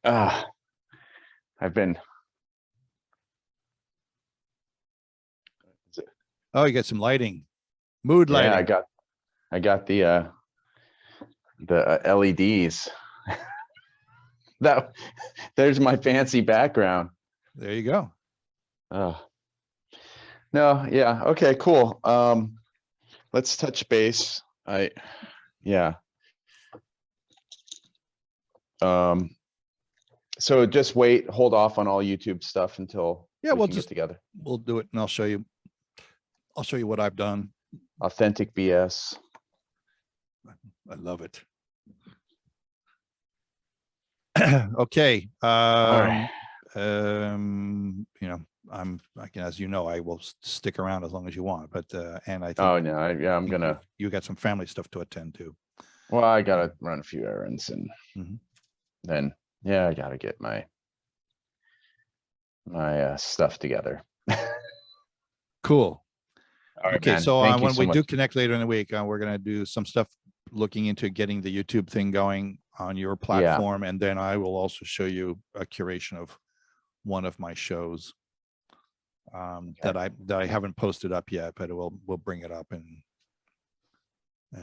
I've been. Oh, you got some lighting, mood lighting. Yeah, I got the LEDs. There's my fancy background. There you go. No, yeah, okay, cool. Let's touch base. Yeah. So just hold off on all YouTube stuff until Yeah, we we'll can just get together. We'll do it, and I'll show you what I've done. Authentic BS. I love it. Okay. All right. You know, as you know, I will stick around as long as you want, but and I think, Oh no, yeah, I'm gonna. You got some family stuff to attend to. Well, I gotta run a few errands, and Mhm. then I gotta get my stuff together. Cool. All right, Okay, man. so Thank you when so we do much. connect later in the week, we're gonna do some stuff looking into getting the YouTube thing going on your platform, and then I will also show you a curation of one of my shows that I haven't posted up yet, but we'll bring it up and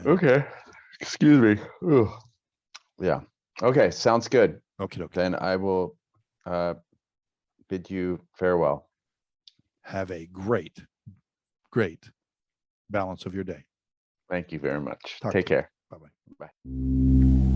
Okay. Excuse me. Ugh. Yeah. Okay. Does good. Okay. Then I will bid you farewell. Have a great balance of your day. Thank you very much. Talk Take care. Bye-bye. Bye.